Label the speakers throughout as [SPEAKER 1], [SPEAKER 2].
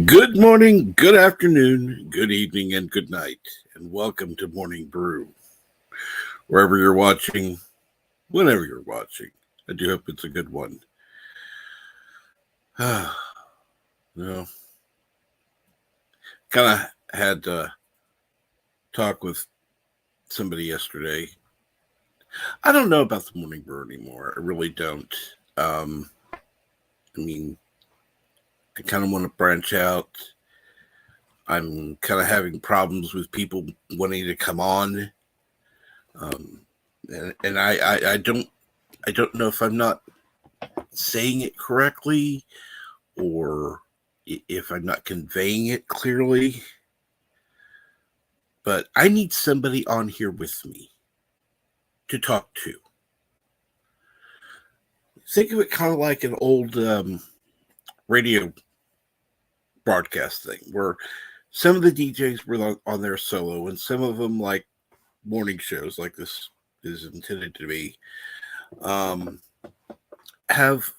[SPEAKER 1] Good morning, good afternoon, good evening, and good night, and welcome to Morning Brew. Wherever you're watching, whenever you're watching, I do hope it's a good one. No, kind of had to talk with somebody yesterday. I don't know about the Morning Brew anymore. I really don't. I kind of want to branch out. I'm kind of having problems with people wanting to come on. And I don't know if I'm not saying it correctly or if I'm not conveying it clearly. But I need somebody on here with me to talk to. Think of it kind of like an old radio broadcast thing where some of the DJs were on their solo and some of them, like morning shows like this is intended to be, have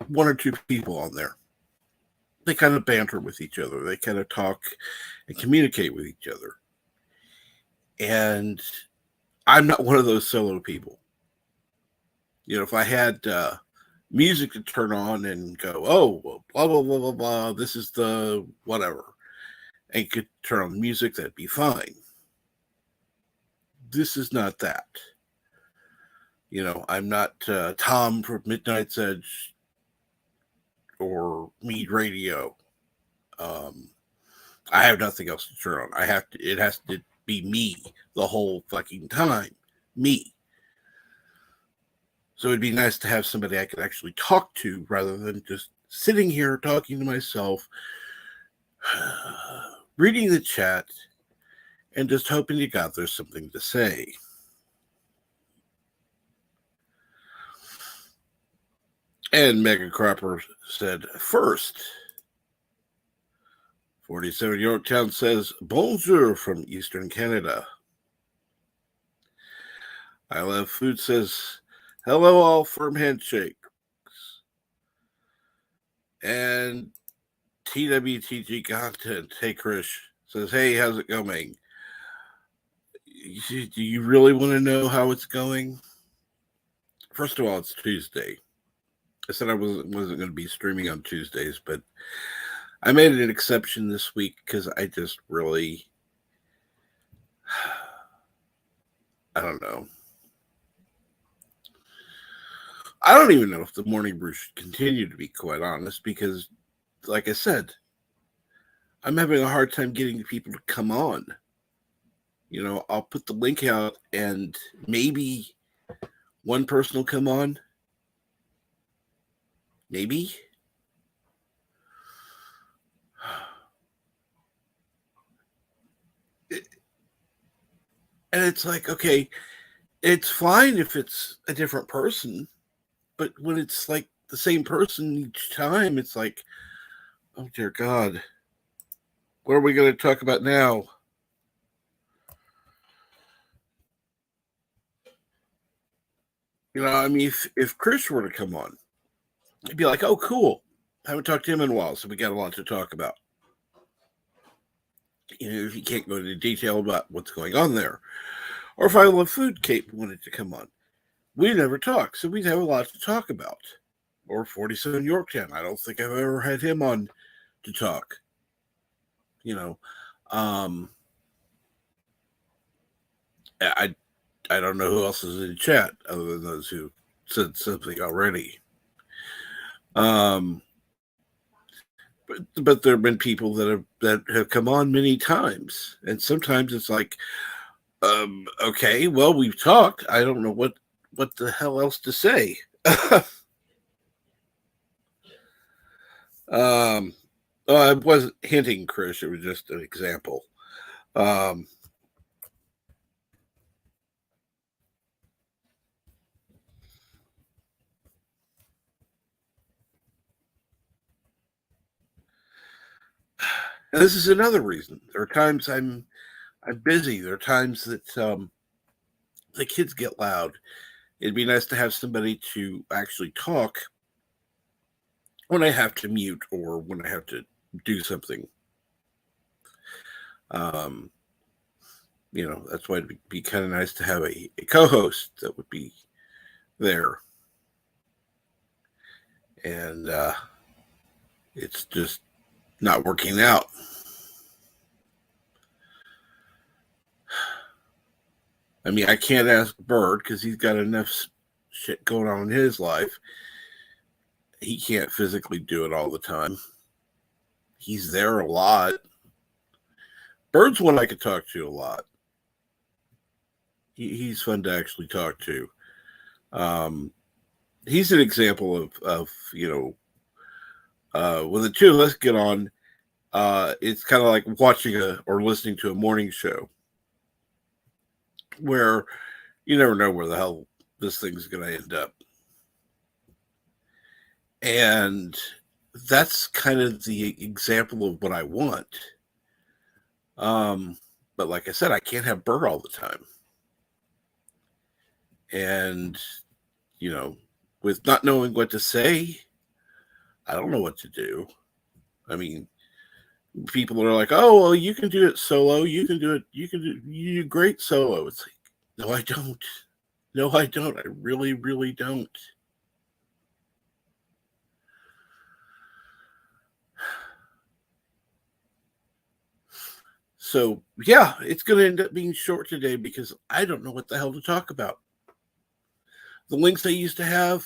[SPEAKER 1] one or two people on there. They kind of banter with each other. They kind of talk and communicate with each other. And I'm not one of those solo people. You know, if I had music to turn on and go, oh, well, blah, blah, blah, blah, blah, this is the whatever, and could turn on music, that'd be fine. This is not that. You know, I'm not Tom from Midnight's Edge or Mead Radio. I have nothing else to turn on. It has to be me the whole fucking time. Me. So it'd be nice to have somebody I could actually talk to rather than just sitting here talking to myself, reading the chat, and just hoping to God there's something to say. And Mega Cropper said, first, 47 Yorktown says, bonjour from Eastern Canada. I Love Food says, hello all, firm handshakes. And TWTG Content, hey Krish, says, hey, how's it going? Do you really want to know how it's going? First of all, it's Tuesday. I said I wasn't going to be streaming on Tuesdays, but I made an exception this week because I just really, I don't know. I don't even know if the Morning Brew should continue, to be quite honest, because, like I said, I'm having a hard time getting people to come on. You know, I'll put the link out and maybe one person will come on. Maybe. And it's like, okay, it's fine if it's a different person, but when it's like the same person each time, it's like, oh dear God, what are we going to talk about now? You know, I mean, if Chris were to come on, I'd be like, oh, cool. I haven't talked to him in a while, so we got a lot to talk about. You know, if you can't go into detail about what's going on there. Or if I Love Food, Kate wanted to come on. We never talk, so we'd have a lot to talk about. Or 47 Yorktown. I don't think I've ever had him on to talk. You know, I don't know who else is in chat other than those who said something already. But but there have been people that have come on many times, and sometimes it's like, okay, well, we've talked. I don't know what the hell else to say. um, I wasn't hinting, Chris. It was just an example. Um, and this is another reason. There are times I'm busy. There are times that the kids get loud. It'd be nice to have somebody to actually talk when I have to mute or when I have to do something. Um, that's why it'd be kind of nice to have a co-host that would be there. And it's just not working out. I mean, I can't ask Bird because he's got enough shit going on in his life. He can't physically do it all the time. He's there a lot. Bird's one I could talk to a lot. He's fun to actually talk to. He's an example of when the two of us get on, it's kind of like watching or listening to a morning show where you never know where the hell this thing's going to end up. And that's kind of the example of what I want. But like I said, I can't have Burr all the time. And, with not knowing what to say, I don't know what to do. I mean, people are like, oh, well, you can do it solo. You do great solo. It's like, no, I don't. No, I don't. I really, really don't. So, yeah, it's going to end up being short today because I don't know what the hell to talk about. The links I used to have,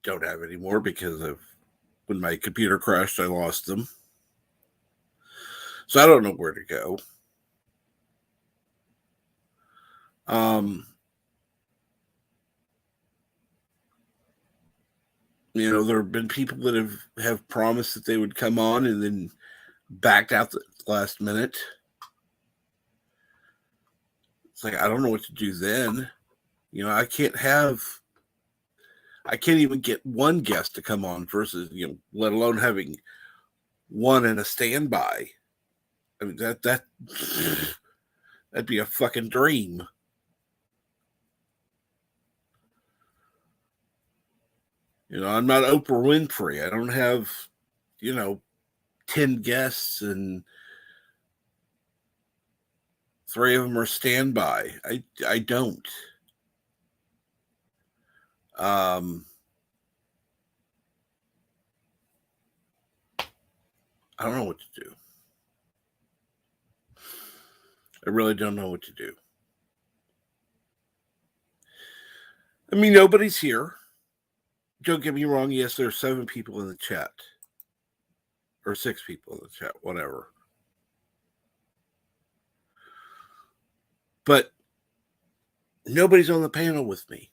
[SPEAKER 1] don't have anymore because of when my computer crashed, I lost them. So I don't know where to go. There have been people that have promised that they would come on and then backed out the last minute. It's like, I don't know what to do then. I can't even get one guest to come on versus, let alone having one in a standby. I mean, that'd be a fucking dream. I'm not Oprah Winfrey. I don't have, 10 guests and 3 of them are standby. I don't. I don't know what to do. I really don't know what to do. I mean, nobody's here. Don't get me wrong. Yes, there are 7 people in the chat. Or 6 people in the chat, whatever. But nobody's on the panel with me.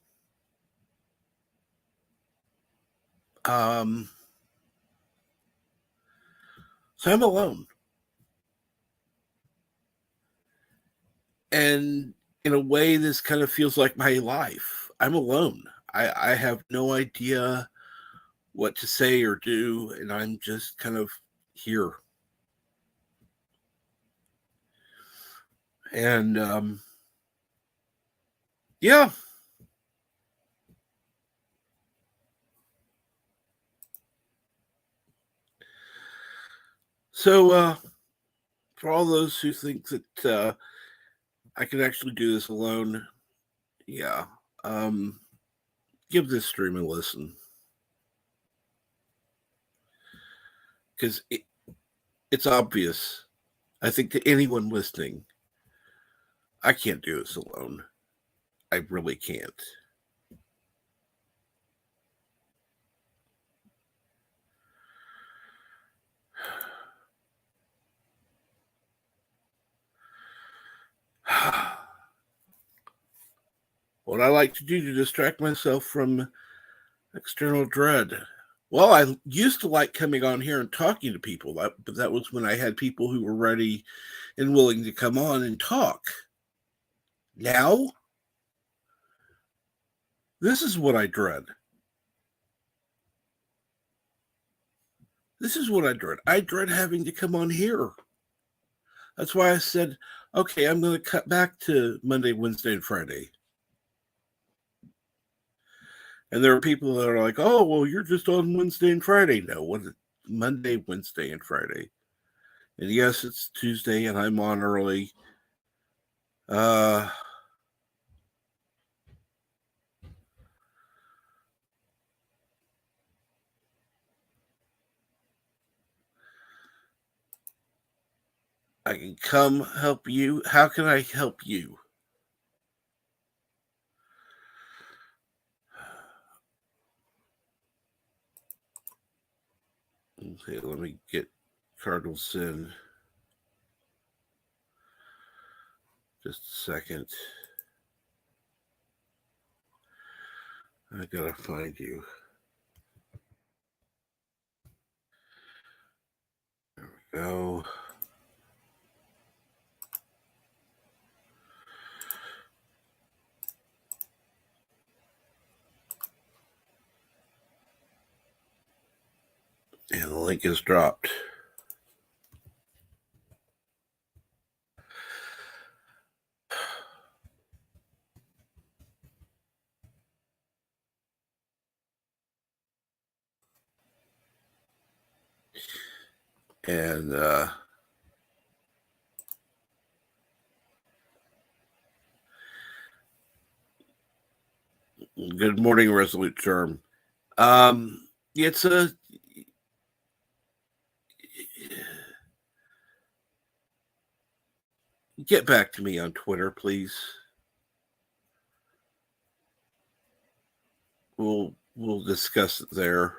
[SPEAKER 1] So I'm alone. And in a way, this kind of feels like my life. I'm alone. I have no idea what to say or do, and I'm just kind of here. And yeah. So for all those who think that I could actually do this alone, yeah, give this stream a listen. Because it's obvious, I think, to anyone listening, I can't do this alone. I really can't. What I like to do to distract myself from external dread. Well, I used to like coming on here and talking to people, but that was when I had people who were ready and willing to come on and talk. Now, this is what I dread. This is what I dread. I dread having to come on here. That's why I said, okay, I'm going to cut back to Monday, Wednesday, and Friday. And there are people that are like, oh, well, you're just on Wednesday and Friday. No, what? Monday, Wednesday, and Friday. And yes, it's Tuesday, and I'm on early. I can come help you. How can I help you? Okay, let me get Cardinal Sin. Just a second. I gotta find you. There we go. And the link is dropped. And good morning, Resolute Charm. It's a get back to me on Twitter, please. We'll discuss it there.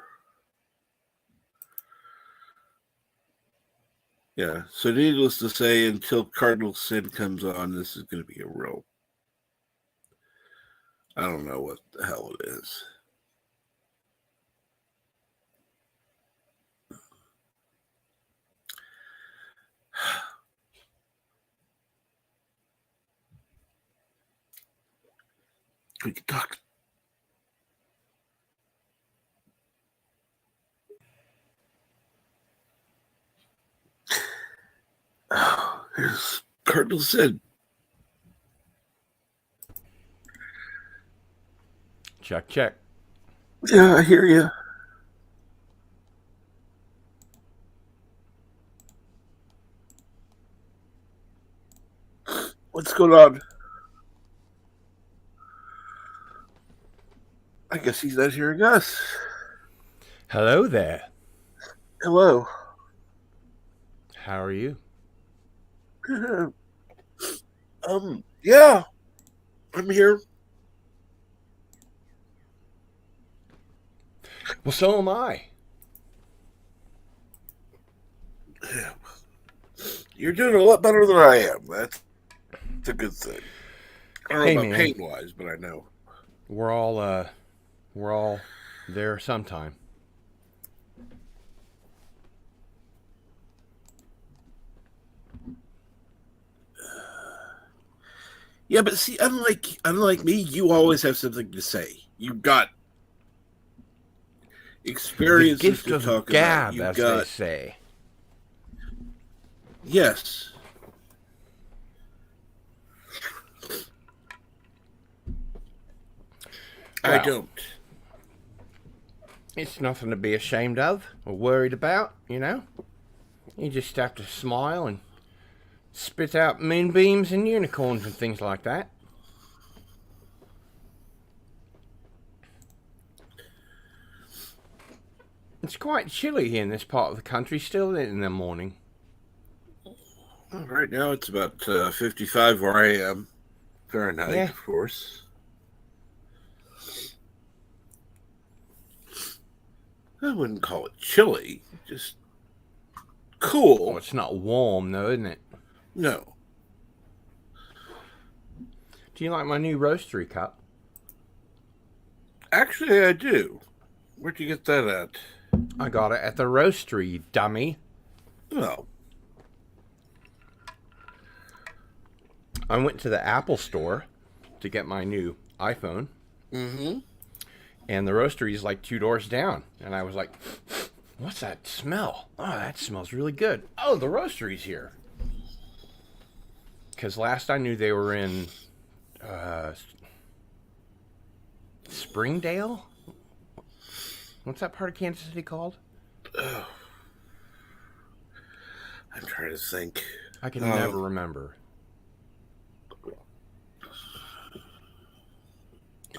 [SPEAKER 1] Yeah. So needless to say, until Cardinal Sin comes on, this is going to be a real. I don't know what the hell it is. We can talk. Oh, here's Cardinal Sin.
[SPEAKER 2] Check, check.
[SPEAKER 1] Yeah, I hear you. What's going on? I guess he's not hearing us.
[SPEAKER 2] Hello there.
[SPEAKER 1] Hello.
[SPEAKER 2] How are you?
[SPEAKER 1] Yeah, I'm here.
[SPEAKER 2] Well, so am I.
[SPEAKER 1] Yeah. You're doing a lot better than I am. That's a good thing. I don't know about pain-wise, but I know.
[SPEAKER 2] We're all there sometime.
[SPEAKER 1] Yeah, but see, unlike me, you always have something to say. You've got experiences to talk about. You've got,
[SPEAKER 2] they say.
[SPEAKER 1] Yes. Well, I don't.
[SPEAKER 2] It's nothing to be ashamed of or worried about, you know? You just have to smile and spit out moonbeams and unicorns and things like that. It's quite chilly here in this part of the country still in the morning.
[SPEAKER 1] Well, right now it's about 55 where I am. Fahrenheit, of course. I wouldn't call it chilly, just cool.
[SPEAKER 2] Oh, it's not warm though, isn't it?
[SPEAKER 1] No.
[SPEAKER 2] Do you like my new roastery cup?
[SPEAKER 1] Actually, I do. Where'd you get that at?
[SPEAKER 2] I got it at the roastery, you dummy.
[SPEAKER 1] Oh.
[SPEAKER 2] I went to the Apple store to get my new iPhone.
[SPEAKER 1] Mm-hmm.
[SPEAKER 2] And the roastery is like 2 doors down. And I was like, what's that smell? Oh, that smells really good. Oh, the roastery's here. Because last I knew they were in Springdale? What's that part of Kansas City called?
[SPEAKER 1] Oh, I'm trying to think.
[SPEAKER 2] I can never remember.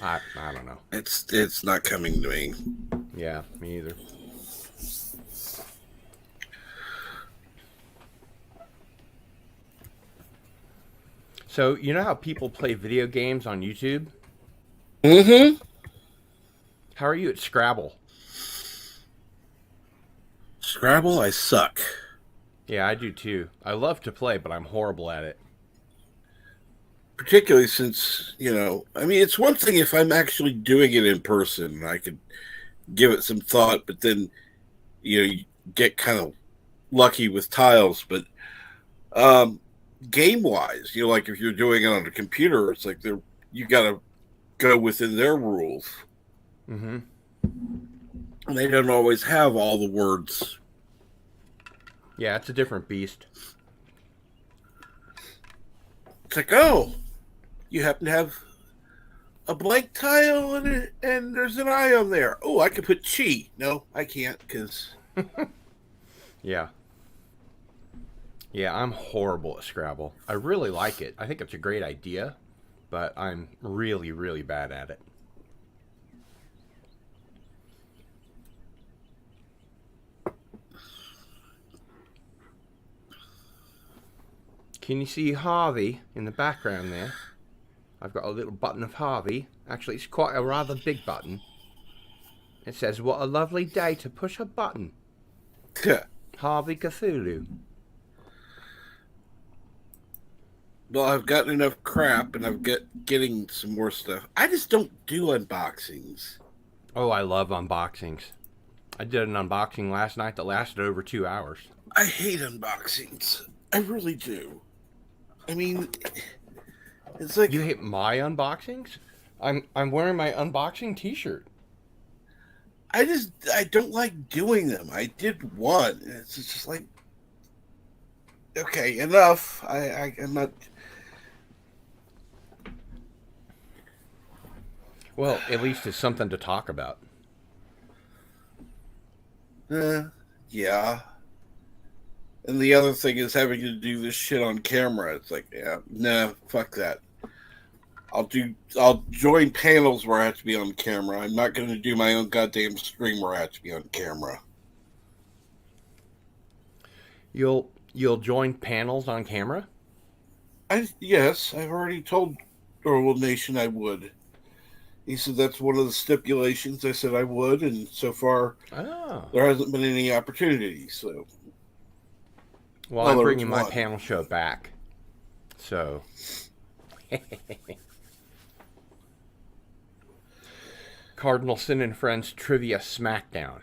[SPEAKER 2] I don't know.
[SPEAKER 1] It's not coming to me.
[SPEAKER 2] Yeah, me either. So, you know how people play video games on YouTube?
[SPEAKER 1] Mm-hmm.
[SPEAKER 2] How are you at Scrabble?
[SPEAKER 1] Scrabble, I suck.
[SPEAKER 2] Yeah, I do too. I love to play, but I'm horrible at it.
[SPEAKER 1] Particularly since, I mean, it's one thing if I'm actually doing it in person and I could give it some thought, but then, you get kind of lucky with tiles. But game-wise, like if you're doing it on a computer, it's like you got to go within their rules.
[SPEAKER 2] Mm-hmm.
[SPEAKER 1] And they don't always have all the words.
[SPEAKER 2] Yeah, it's a different beast.
[SPEAKER 1] It's like, oh, you happen to have a blank tile and there's an eye on there. Oh, I could put chi. No, I can't because...
[SPEAKER 2] Yeah. Yeah, I'm horrible at Scrabble. I really like it. I think it's a great idea, but I'm really, really bad at it. Can you see Harvey in the background there? I've got a little button of Harvey. Actually, it's quite a rather big button. It says, what a lovely day to push a button. Harvey Cthulhu.
[SPEAKER 1] Well, I've gotten enough crap and I'm getting some more stuff. I just don't do unboxings.
[SPEAKER 2] Oh, I love unboxings. I did an unboxing last night that lasted over 2 hours.
[SPEAKER 1] I hate unboxings. I really do. I mean, it's like...
[SPEAKER 2] You hate my unboxings? I'm wearing my unboxing t-shirt.
[SPEAKER 1] I don't like doing them. I did one. It's just like, okay, enough. I'm not...
[SPEAKER 2] Well, at least it's something to talk about.
[SPEAKER 1] Yeah. And the other thing is having to do this shit on camera. It's like, yeah, nah, fuck that. I'll join panels where I have to be on camera. I'm not going to do my own goddamn stream where I have to be on camera.
[SPEAKER 2] You'll join panels on camera?
[SPEAKER 1] Yes, I've already told Orwell Nation I would. He said that's one of the stipulations. I said I would, and so far there hasn't been any opportunity. So,
[SPEAKER 2] well, I'm bringing my panel show back. So, Cardinalson and Friends Trivia Smackdown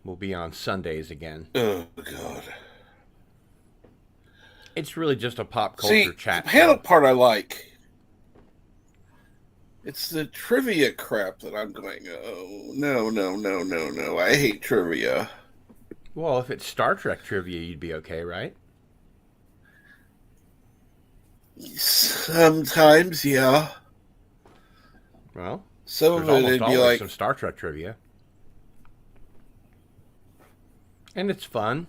[SPEAKER 2] will be on Sundays again.
[SPEAKER 1] Oh God!
[SPEAKER 2] It's really just a pop culture chat.
[SPEAKER 1] The panel part I like. It's the trivia crap that I'm going, oh, no. I hate trivia.
[SPEAKER 2] Well, if it's Star Trek trivia, you'd be okay, right?
[SPEAKER 1] Sometimes, yeah.
[SPEAKER 2] Well,
[SPEAKER 1] some of it, it'd be like
[SPEAKER 2] some Star Trek trivia. And it's fun.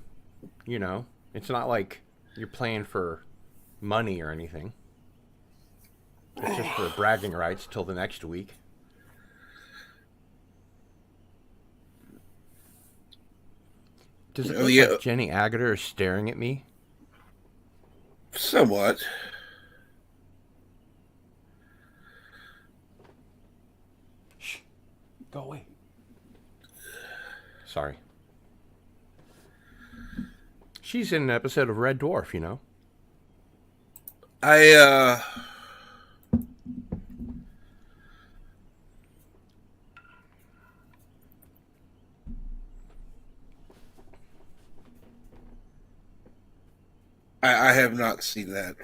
[SPEAKER 2] It's not like you're playing for money or anything. It's just for bragging rights till the next week. Does it look like Jenny Agutter is staring at me?
[SPEAKER 1] Somewhat.
[SPEAKER 2] Shh. Go away. Sorry. She's in an episode of Red Dwarf,
[SPEAKER 1] I have not seen that.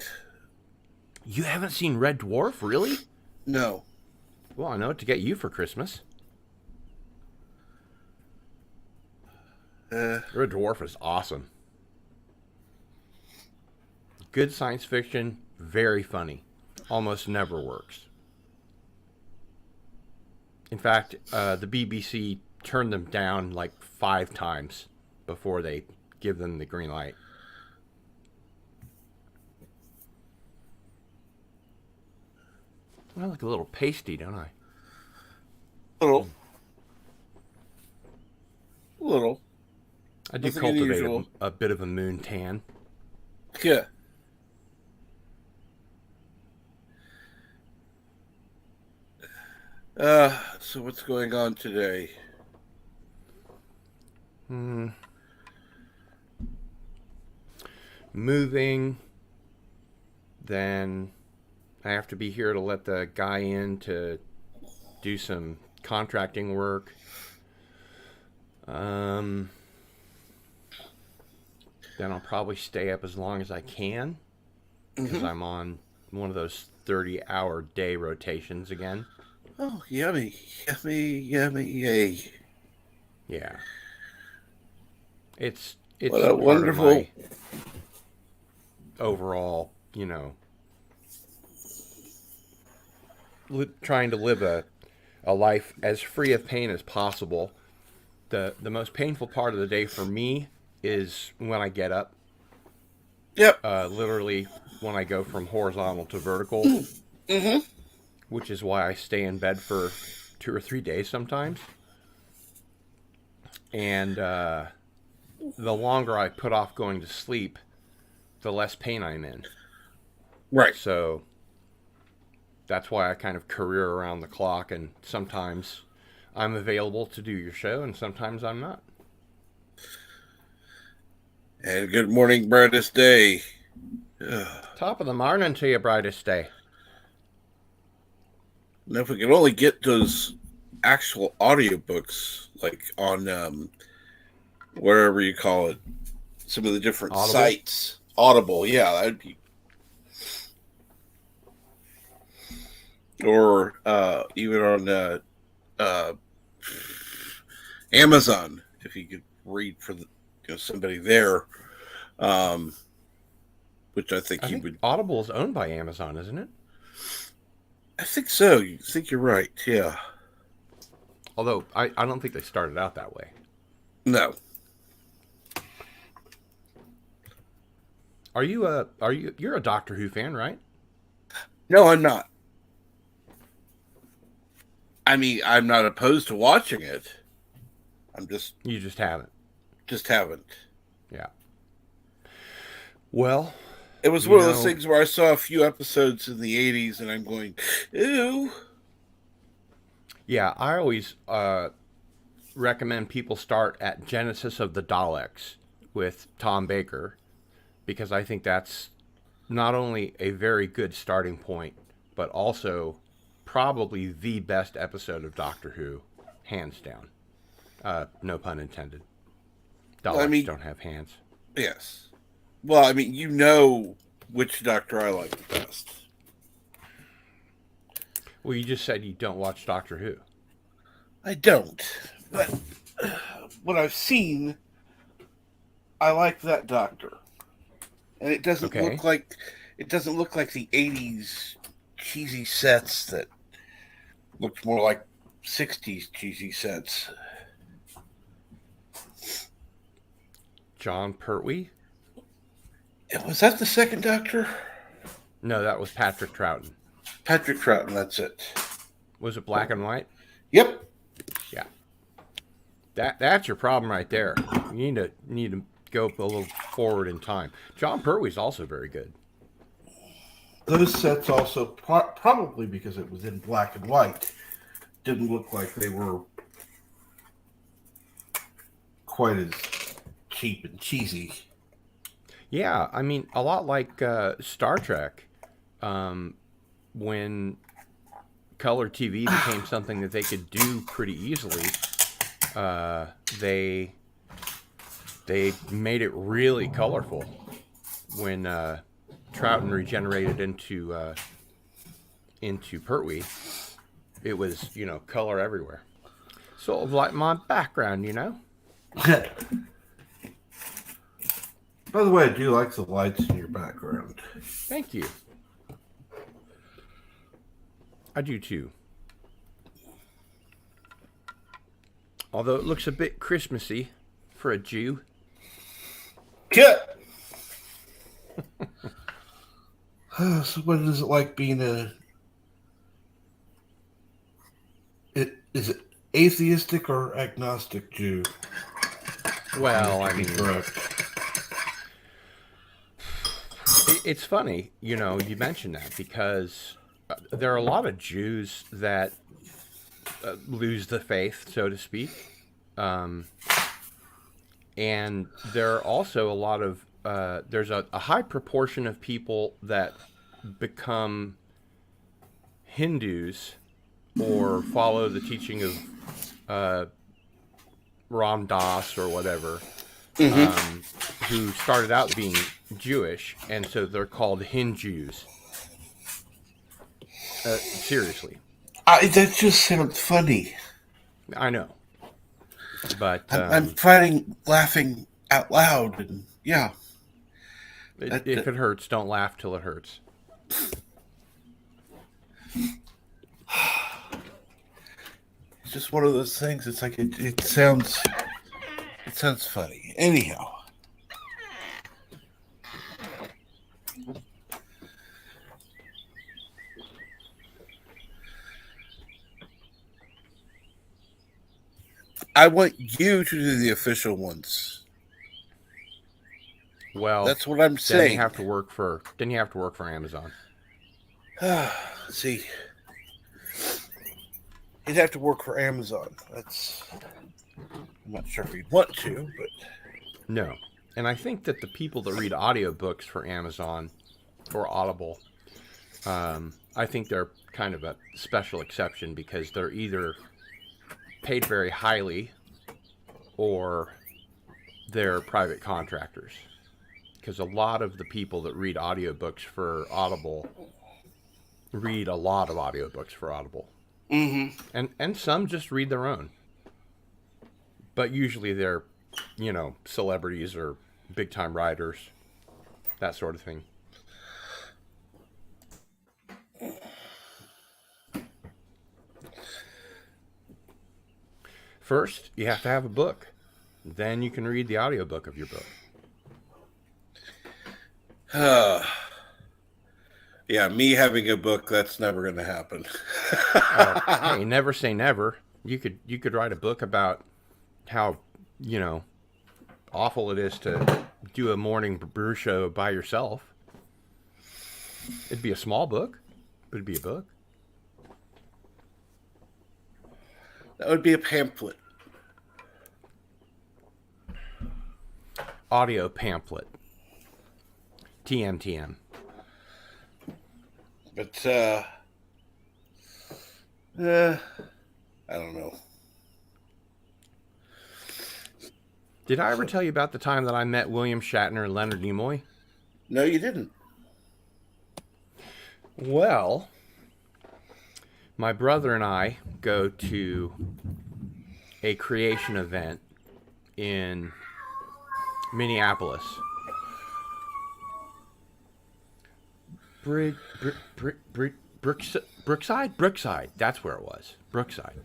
[SPEAKER 2] You haven't seen Red Dwarf, really?
[SPEAKER 1] No.
[SPEAKER 2] Well, I know what to get you for Christmas. Red Dwarf is awesome. Good science fiction, very funny. Almost never works. In fact, the BBC turned them down like 5 times before they give them the green light. I look a little pasty, don't I?
[SPEAKER 1] Little. Little.
[SPEAKER 2] I do
[SPEAKER 1] Nothing
[SPEAKER 2] cultivate
[SPEAKER 1] unusual.
[SPEAKER 2] a bit of a moon tan.
[SPEAKER 1] Yeah. So what's going on today?
[SPEAKER 2] Moving. Then I have to be here to let the guy in to do some contracting work. Then I'll probably stay up as long as I can because I'm on one of those 30-hour day rotations again.
[SPEAKER 1] Oh, yummy, yummy, yummy, yay!
[SPEAKER 2] Yeah, it's
[SPEAKER 1] What a
[SPEAKER 2] part of
[SPEAKER 1] wonderful.
[SPEAKER 2] my overall, trying to live a life as free of pain as possible. The most painful part of the day for me is when I get up.
[SPEAKER 1] Yep.
[SPEAKER 2] Literally when I go from horizontal to vertical, which is why I stay in bed for 2 or 3 days sometimes. And the longer I put off going to sleep, the less pain I'm in.
[SPEAKER 1] Right.
[SPEAKER 2] So that's why I kind of career around the clock, and sometimes I'm available to do your show, and sometimes I'm not.
[SPEAKER 1] And good morning, brightest day.
[SPEAKER 2] Top of the morning to you, brightest day.
[SPEAKER 1] Now, if we could only get those actual audiobooks, like on wherever you call it, some of the different
[SPEAKER 2] Audible?
[SPEAKER 1] sites. Audible, yeah, that'd be. Or even on Amazon, if you could read for somebody there, which I think he would.
[SPEAKER 2] Audible is owned by Amazon, isn't it?
[SPEAKER 1] I think so. I think you're right. Yeah.
[SPEAKER 2] Although I don't think they started out that way.
[SPEAKER 1] No.
[SPEAKER 2] You're a Doctor Who fan, right?
[SPEAKER 1] No, I'm not. I mean, I'm not opposed to watching it.
[SPEAKER 2] You just haven't.
[SPEAKER 1] Just haven't.
[SPEAKER 2] Yeah. Well,
[SPEAKER 1] it was one of those things where I saw a few episodes in the 80s and I'm going, ew.
[SPEAKER 2] Yeah, I always recommend people start at Genesis of the Daleks with Tom Baker, because I think that's not only a very good starting point, but also probably the best episode of Doctor Who, hands down. No pun intended. Daleks don't have hands.
[SPEAKER 1] Yes. Well, I mean, you know which Doctor I like the best.
[SPEAKER 2] Well, you just said you don't watch Doctor Who.
[SPEAKER 1] I don't. But what I've seen, I like that Doctor. And it doesn't look like the 80s cheesy sets that looked more like 60s cheesy sets.
[SPEAKER 2] John Pertwee?
[SPEAKER 1] Was that the second Doctor?
[SPEAKER 2] No, that was Patrick Troughton.
[SPEAKER 1] Patrick Troughton, that's it.
[SPEAKER 2] Was it black and white?
[SPEAKER 1] Yep.
[SPEAKER 2] Yeah. That's your problem right there. You need to go a little forward in time. John Pertwee's also very good.
[SPEAKER 1] Those sets also, probably because it was in black and white, didn't look like they were quite as cheap and cheesy.
[SPEAKER 2] Yeah, I mean, a lot like Star Trek, when color TV became something that they could do pretty easily, they made it really colorful. when Trouton regenerated into Pertwee, it was, color everywhere. Sort of like my background,
[SPEAKER 1] By the way, I do like the lights in your background.
[SPEAKER 2] Thank you. I do too. Although it looks a bit Christmassy for a Jew.
[SPEAKER 1] Cut! So what is it like being is it atheistic or agnostic Jew?
[SPEAKER 2] Well, I mean,
[SPEAKER 1] correct.
[SPEAKER 2] It's funny, you mentioned that, because there are a lot of Jews that lose the faith, so to speak. And there are also a lot of, there's a high proportion of people that become Hindus or follow the teaching of Ram Dass or whatever, who started out being Jewish, and so they're called Hindus. Seriously.
[SPEAKER 1] That just sounds funny.
[SPEAKER 2] I know. But
[SPEAKER 1] I'm laughing out loud, and yeah.
[SPEAKER 2] If it hurts, don't laugh till it hurts.
[SPEAKER 1] It's just one of those things. It's like it sounds funny. Anyhow. I want you to do the official ones.
[SPEAKER 2] Well,
[SPEAKER 1] that's what I'm saying.
[SPEAKER 2] Then you have to work for Amazon.
[SPEAKER 1] See, you'd have to work for Amazon. I'm not sure if you'd want to, but
[SPEAKER 2] no. And I think that the people that read audiobooks for Amazon or Audible, I think they're kind of a special exception, because they're either paid very highly or they're private contractors. Because a lot of the people that read audiobooks for Audible read a lot of audiobooks for Audible.
[SPEAKER 1] Mm-hmm.
[SPEAKER 2] And some just read their own. But usually they're, celebrities or big-time writers, that sort of thing. First, you have to have a book. Then you can read the audiobook of your book.
[SPEAKER 1] Yeah, me having a book, that's never going to happen.
[SPEAKER 2] Hey, never say never. You could write a book about how, awful it is to do a morning brew show by yourself. It'd be a small book, but it'd be a book.
[SPEAKER 1] That would be a pamphlet.
[SPEAKER 2] Audio pamphlet. TM.
[SPEAKER 1] But, I don't know.
[SPEAKER 2] Did I ever tell you about the time that I met William Shatner and Leonard Nimoy?
[SPEAKER 1] No, you didn't.
[SPEAKER 2] Well, my brother and I go to a creation event in Minneapolis. Brookside. That's where it was. Brookside,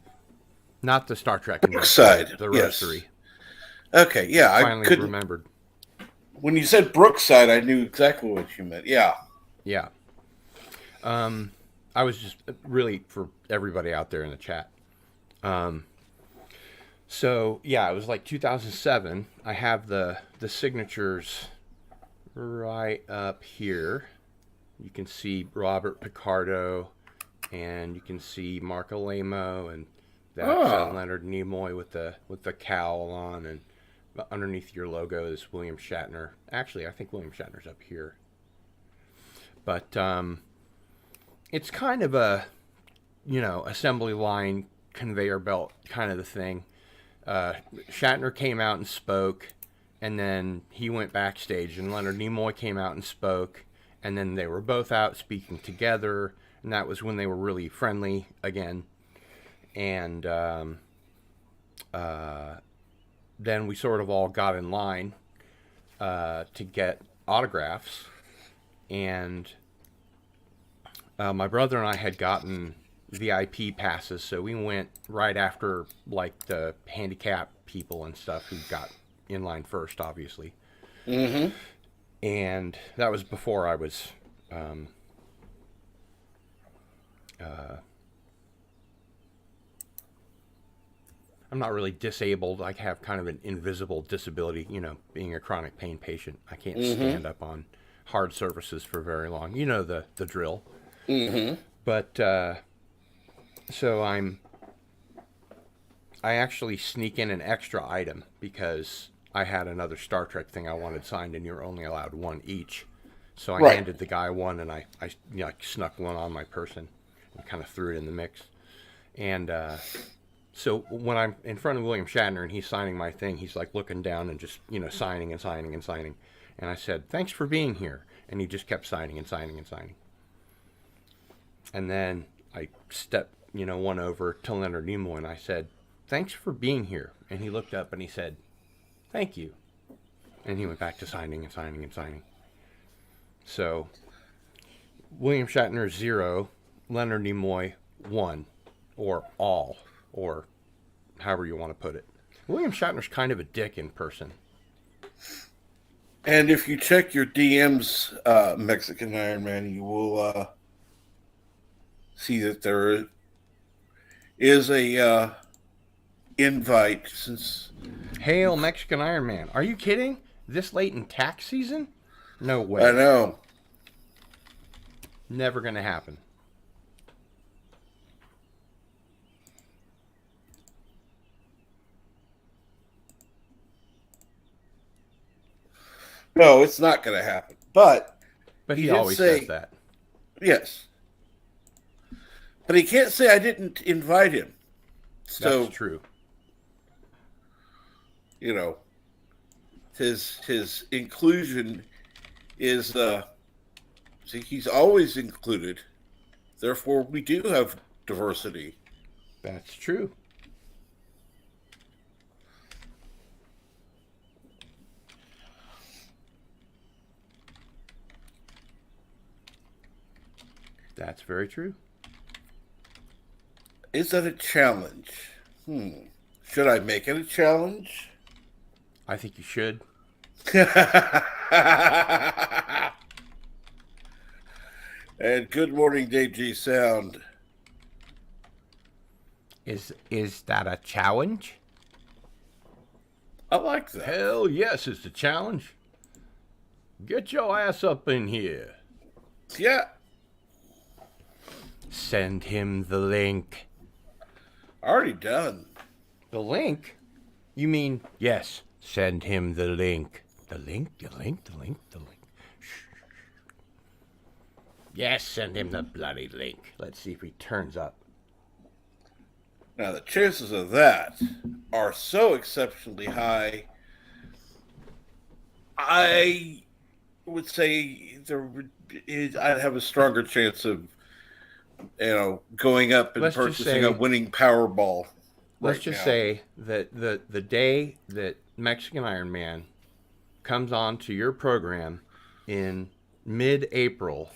[SPEAKER 2] not the Star Trek.
[SPEAKER 1] Brookside,
[SPEAKER 2] the Roastery.
[SPEAKER 1] Yes. Okay, yeah,
[SPEAKER 2] I finally remembered.
[SPEAKER 1] When you said Brookside, I knew exactly what you meant. Yeah.
[SPEAKER 2] Yeah. I was just really for everybody out there in the chat. So yeah, it was like 2007. I have the signatures right up here. You can see Robert Picardo, and you can see Mark Alamo, and that's Leonard Nimoy with the cowl on, and underneath your logo is William Shatner. Actually, I think William Shatner's up here. But it's kind of a, assembly line, conveyor belt kind of the thing. Shatner came out and spoke, and then he went backstage, and Leonard Nimoy came out and spoke, and then they were both out speaking together, and that was when they were really friendly again. And then we sort of all got in line to get autographs, and my brother and I had gotten VIP passes, so we went right after like the handicapped people and stuff who got in line first, obviously.
[SPEAKER 1] Mm-hmm.
[SPEAKER 2] And that was before I was I'm not really disabled. I have kind of an invisible disability, being a chronic pain patient. I can't stand up on hard surfaces for very long. You know the drill.
[SPEAKER 1] Mm-hmm.
[SPEAKER 2] But so I actually sneak in an extra item because I had another Star Trek thing I wanted signed, and you're only allowed one each. So I handed the guy one, and I snuck one on my person and kind of threw it in the mix. And so when I'm in front of William Shatner and he's signing my thing, he's like looking down and just, signing and signing and signing. And I said, "Thanks for being here." And he just kept signing and signing and signing. And then I stepped, one over to Leonard Nimoy, and I said, "Thanks for being here." And he looked up and he said, "Thank you." And he went back to signing and signing and signing. So William Shatner 0, Leonard Nimoy 1, or all, or however you want to put it. William Shatner's kind of a dick in person.
[SPEAKER 1] And if you check your DMs, Mexican Iron Man, you will see that there is a invite. Since
[SPEAKER 2] Hail Mexican Iron Man. Are you kidding? This late in tax season? No way.
[SPEAKER 1] I know.
[SPEAKER 2] Never gonna happen.
[SPEAKER 1] No, it's not going to happen. But
[SPEAKER 2] he always says that.
[SPEAKER 1] Yes. But he can't say I didn't invite him. So,
[SPEAKER 2] that's true.
[SPEAKER 1] His inclusion is see, he's always included. Therefore, we do have diversity.
[SPEAKER 2] That's true. That's very true.
[SPEAKER 1] Is that a challenge? Should I make it a challenge?
[SPEAKER 2] I think you should.
[SPEAKER 1] And good morning, DG Sound.
[SPEAKER 2] Is that a challenge?
[SPEAKER 1] I like that.
[SPEAKER 2] Hell yes, it's a challenge. Get your ass up in here.
[SPEAKER 1] Yeah.
[SPEAKER 2] Send him the link.
[SPEAKER 1] Already done.
[SPEAKER 2] The link? You mean, yes, send him the link. The link. Shh. Yes, send him the bloody link. Let's see if he turns up.
[SPEAKER 1] Now, the chances of that are so exceptionally high. I would say I'd have a stronger chance of, going up and purchasing a winning Powerball.
[SPEAKER 2] Let's just say that the day that Mexican Iron Man comes on to your program in mid-April,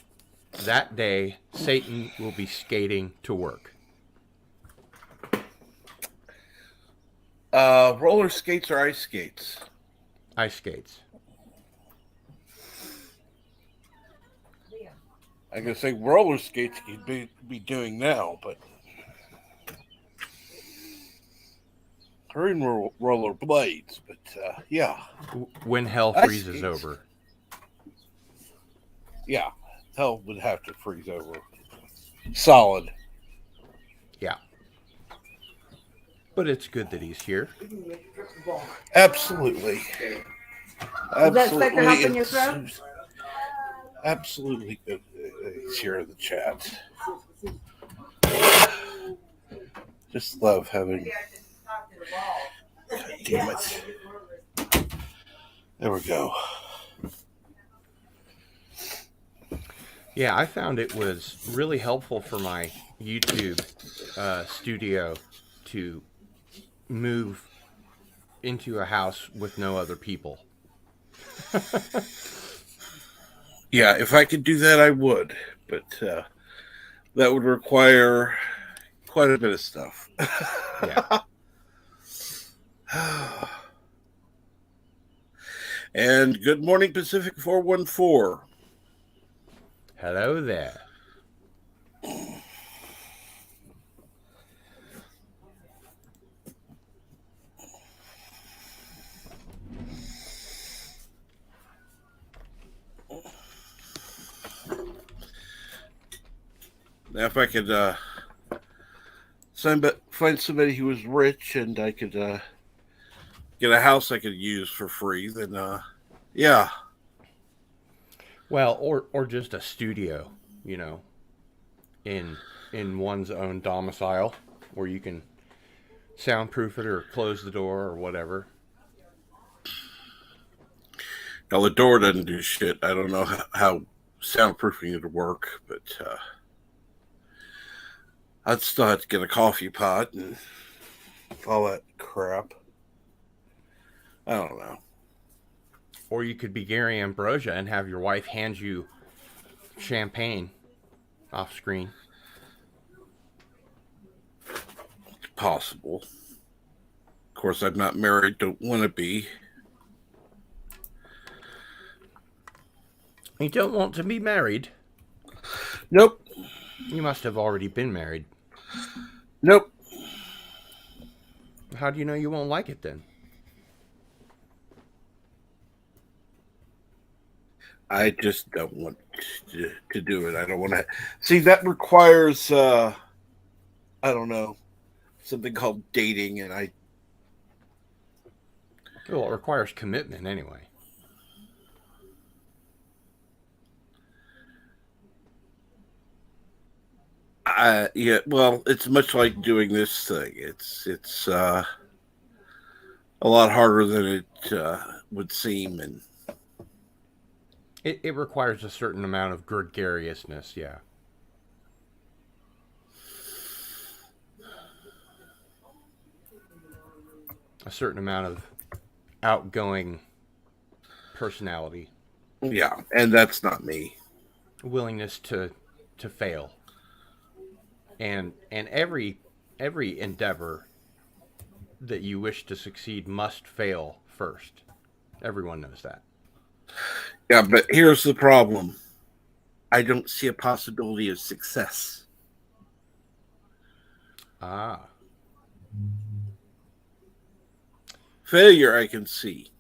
[SPEAKER 2] that day Satan will be skating to work.
[SPEAKER 1] Roller skates or ice skates?
[SPEAKER 2] Ice skates.
[SPEAKER 1] I can say roller skates you'd be doing now, but or in roller blades. But yeah,
[SPEAKER 2] when hell freezes over.
[SPEAKER 1] Yeah, hell would have to freeze over. Solid.
[SPEAKER 2] Yeah. But it's good that he's here.
[SPEAKER 1] Absolutely.
[SPEAKER 3] Does that stick up in your throat?
[SPEAKER 1] Absolutely good. He's here in the chat. Just love having. God damn it. There we go.
[SPEAKER 2] Yeah, I found it was really helpful for my YouTube studio to move into a house with no other people.
[SPEAKER 1] Yeah, if I could do that, I would. But that would require quite a bit of stuff.
[SPEAKER 2] Yeah.
[SPEAKER 1] And good morning, Pacific 414.
[SPEAKER 2] Hello there.
[SPEAKER 1] Now, if I could find somebody who was rich and I could get a house I could use for free, then yeah.
[SPEAKER 2] Well, or just a studio, you know, in one's own domicile where you can soundproof it or close the door or whatever.
[SPEAKER 1] Now, the door doesn't do shit. I don't know how soundproofing it would work, but I'd still have to get a coffee pot and all that crap. I don't know.
[SPEAKER 2] Or you could be Gary Ambrosia and have your wife hand you champagne off screen.
[SPEAKER 1] It's possible. Of course, I'm not married, don't want to be.
[SPEAKER 2] You don't want to be married?
[SPEAKER 1] Nope.
[SPEAKER 2] You must have already been married.
[SPEAKER 1] Nope.
[SPEAKER 2] How do you know you won't like it then?
[SPEAKER 1] I just don't want to do it. I don't want to. See, that requires, I don't know, something called dating, and
[SPEAKER 2] Well, it requires commitment anyway.
[SPEAKER 1] Yeah, well, it's much like doing this thing. It's a lot harder than it would seem, and
[SPEAKER 2] It requires a certain amount of gregariousness, yeah. A certain amount of outgoing personality.
[SPEAKER 1] yeah, and that's not me.
[SPEAKER 2] Willingness to fail. And every endeavor that you wish to succeed must fail first. Everyone knows that.
[SPEAKER 1] Yeah, but here's the problem. I don't see a possibility of success.
[SPEAKER 2] Ah.
[SPEAKER 1] Failure, I can see.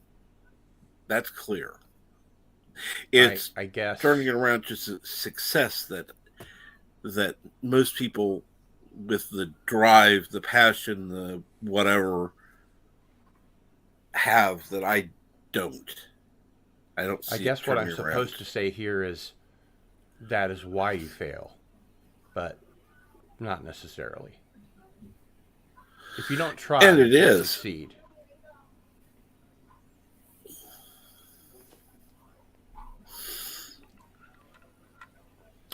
[SPEAKER 1] That's clear. It's
[SPEAKER 2] I guess
[SPEAKER 1] turning it around to success that most people with the drive, the passion, the whatever have that I don't. I don't see.
[SPEAKER 2] I guess what I'm
[SPEAKER 1] around.
[SPEAKER 2] supposed to say here is that is why you fail, but not necessarily. If you don't try,
[SPEAKER 1] and it
[SPEAKER 2] you
[SPEAKER 1] is
[SPEAKER 2] succeed.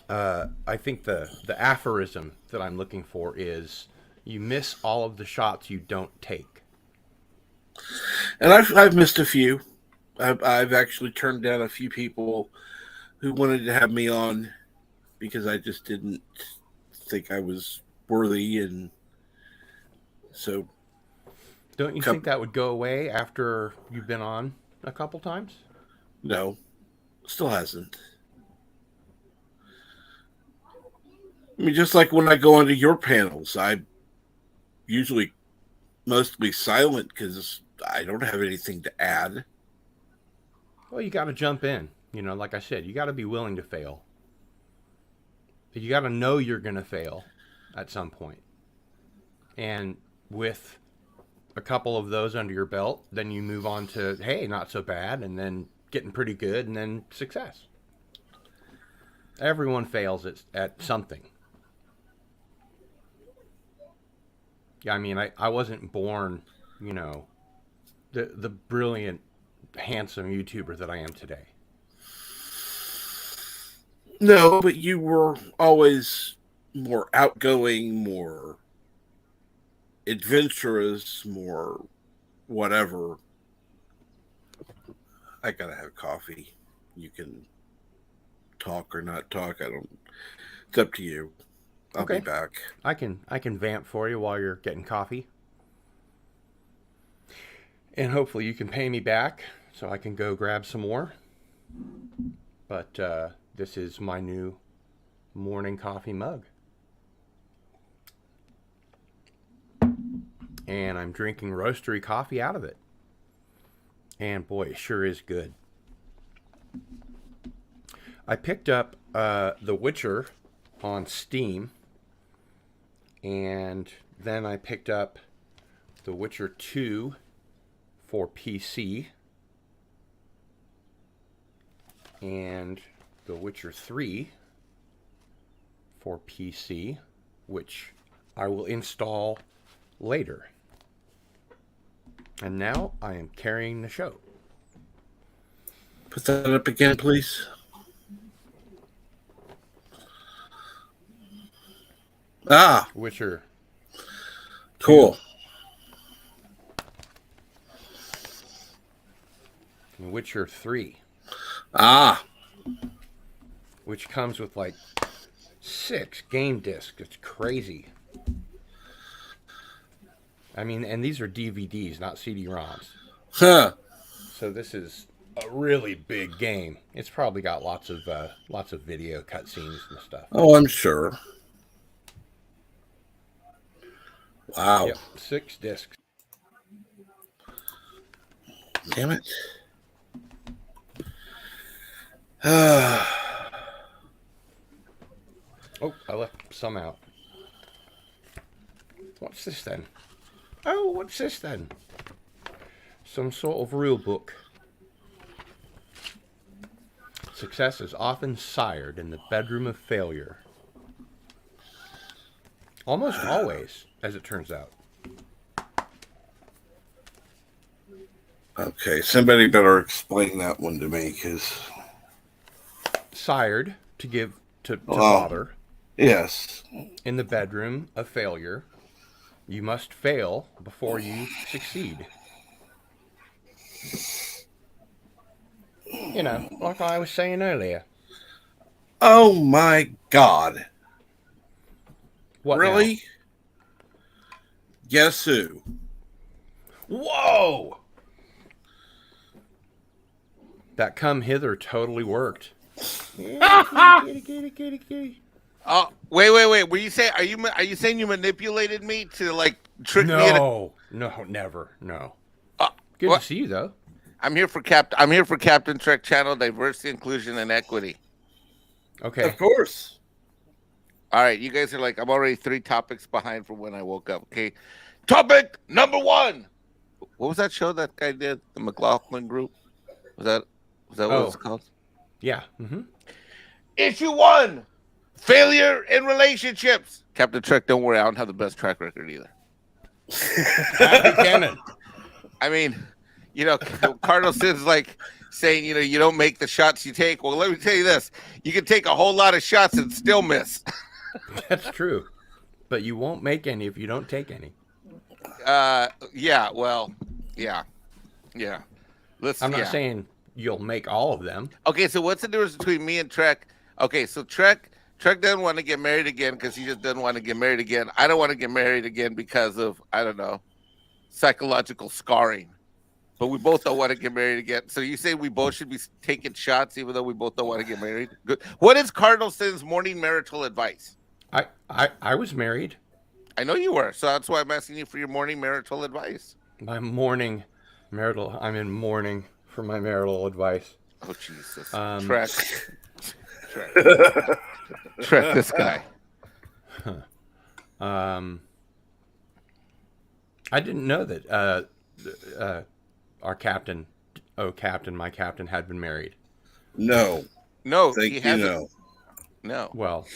[SPEAKER 2] I think the aphorism that I'm looking for is you miss all of the shots you don't take.
[SPEAKER 1] And I've missed a few. I've actually turned down a few people who wanted to have me on because I just didn't think I was worthy, and so.
[SPEAKER 2] Don't you think that would go away after you've been on a couple times?
[SPEAKER 1] No, still hasn't. I mean, just like when I go onto your panels, I usually mostly silent because I don't have anything to add.
[SPEAKER 2] Well, you got to jump in. You know, like I said, you got to be willing to fail. You got to know you're going to fail at some point. And with a couple of those under your belt, then you move on to, hey, not so bad, and then getting pretty good, and then success. Everyone fails at something. Yeah, I mean, I wasn't born, you know, the brilliant handsome YouTuber that I am today.
[SPEAKER 1] No, but you were always more outgoing, more adventurous, more whatever. I gotta have coffee. You can talk or not talk. I don't. It's up to you. I'll be back.
[SPEAKER 2] I can vamp for you while you're getting coffee, and hopefully you can pay me back so I can go grab some more. But this is my new morning coffee mug, and I'm drinking roastery coffee out of it. And boy, it sure is good. I picked up The Witcher on Steam, and then I picked up The Witcher 2 for PC, and The Witcher 3 for PC, which I will install later. And now I am carrying the show.
[SPEAKER 1] Put that up again, please. Ah,
[SPEAKER 2] Witcher.
[SPEAKER 1] cool.
[SPEAKER 2] And Witcher 3.
[SPEAKER 1] Ah,
[SPEAKER 2] Which comes with like 6 game discs. It's crazy. I mean, and these are DVDs, not CD-ROMs.
[SPEAKER 1] huh.
[SPEAKER 2] So this is a really big game. It's probably got lots of video cutscenes and stuff.
[SPEAKER 1] Oh, I'm sure. Wow.
[SPEAKER 2] Yep, 6 discs.
[SPEAKER 1] Damn it.
[SPEAKER 2] Oh, I left some out. What's this then? Oh, what's this then? Some sort of rule book. Success is often sired in the bedroom of failure. Almost always, as it turns out.
[SPEAKER 1] Okay, somebody better explain that one to me, because...
[SPEAKER 2] Sired, to give to father.
[SPEAKER 1] Yes.
[SPEAKER 2] In the bedroom of failure. You must fail before you succeed. You know, like I was saying earlier.
[SPEAKER 1] Oh my God.
[SPEAKER 2] What
[SPEAKER 1] really?
[SPEAKER 2] now?
[SPEAKER 1] Guess who?
[SPEAKER 2] Whoa! That come hither totally worked. Kitty.
[SPEAKER 4] Oh, wait. Were you saying? Are you saying you manipulated me to like trick me?
[SPEAKER 2] No, never. No. Good
[SPEAKER 4] what?
[SPEAKER 2] to see you though.
[SPEAKER 4] I'm here for Captain Trek Channel Diversity, Inclusion, and Equity.
[SPEAKER 2] Okay.
[SPEAKER 1] Of course.
[SPEAKER 4] All right, you guys are like, I'm already 3 topics behind from when I woke up. Okay, topic number 1. What was that show that guy did? The McLaughlin Group. Was that what it's called?
[SPEAKER 2] Yeah. Mm-hmm.
[SPEAKER 4] Issue 1: failure in relationships. Captain Trek, don't worry, I don't have the best track record either.
[SPEAKER 2] Happy Cannon.
[SPEAKER 4] I mean, you know, Cardinal Sin's like saying, you know, you don't make the shots you take. Well, let me tell you this: you can take a whole lot of shots and still miss.
[SPEAKER 2] That's true, but you won't make any if you don't take any.
[SPEAKER 4] Yeah. Well, yeah.
[SPEAKER 2] I'm not saying you'll make all of them.
[SPEAKER 4] Okay, so what's the difference between me and Trek? Okay, so Trek doesn't want to get married again because he just doesn't want to get married again. I don't want to get married again because of, I don't know, psychological scarring. But we both don't want to get married again. So you say we both should be taking shots even though we both don't want to get married? Good. What is Cardinal Sin's morning marital advice?
[SPEAKER 2] I was married.
[SPEAKER 4] I know you were, so that's why I'm asking you for your morning marital advice.
[SPEAKER 2] I'm in mourning for my marital advice.
[SPEAKER 4] Oh, Jesus.
[SPEAKER 2] Trek,
[SPEAKER 4] this guy.
[SPEAKER 2] I didn't know that my captain had been married.
[SPEAKER 1] No,
[SPEAKER 4] He hasn't. No.
[SPEAKER 2] Well,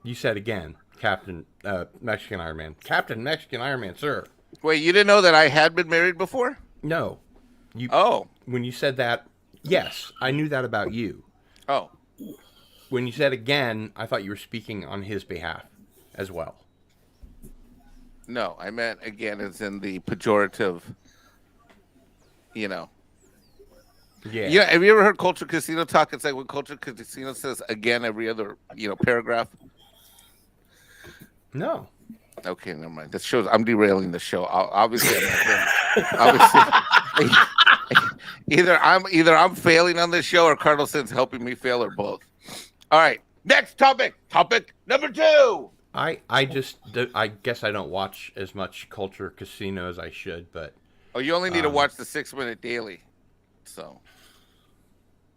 [SPEAKER 2] you said again, Captain Mexican Iron Man. Captain Mexican Iron Man, sir.
[SPEAKER 4] Wait, you didn't know that I had been married before?
[SPEAKER 2] No.
[SPEAKER 4] Oh.
[SPEAKER 2] when you said that, yes, I knew that about you.
[SPEAKER 4] Oh,
[SPEAKER 2] When you said again, I thought you were speaking on his behalf as well.
[SPEAKER 4] no, I meant again as in the pejorative, you know.
[SPEAKER 2] Yeah.
[SPEAKER 4] Yeah, have you ever heard Culture Casino talk? It's like when Culture Casino says again every other, paragraph.
[SPEAKER 2] No.
[SPEAKER 4] Okay, never mind. This shows I'm derailing the show. Obviously, I'm not obviously, either I'm failing on this show or Carlson's helping me fail, or both. All right, next topic. Topic number 2.
[SPEAKER 2] I guess I don't watch as much Culture Casino as I should, but
[SPEAKER 4] Oh, you only need to watch the 6-minute daily. So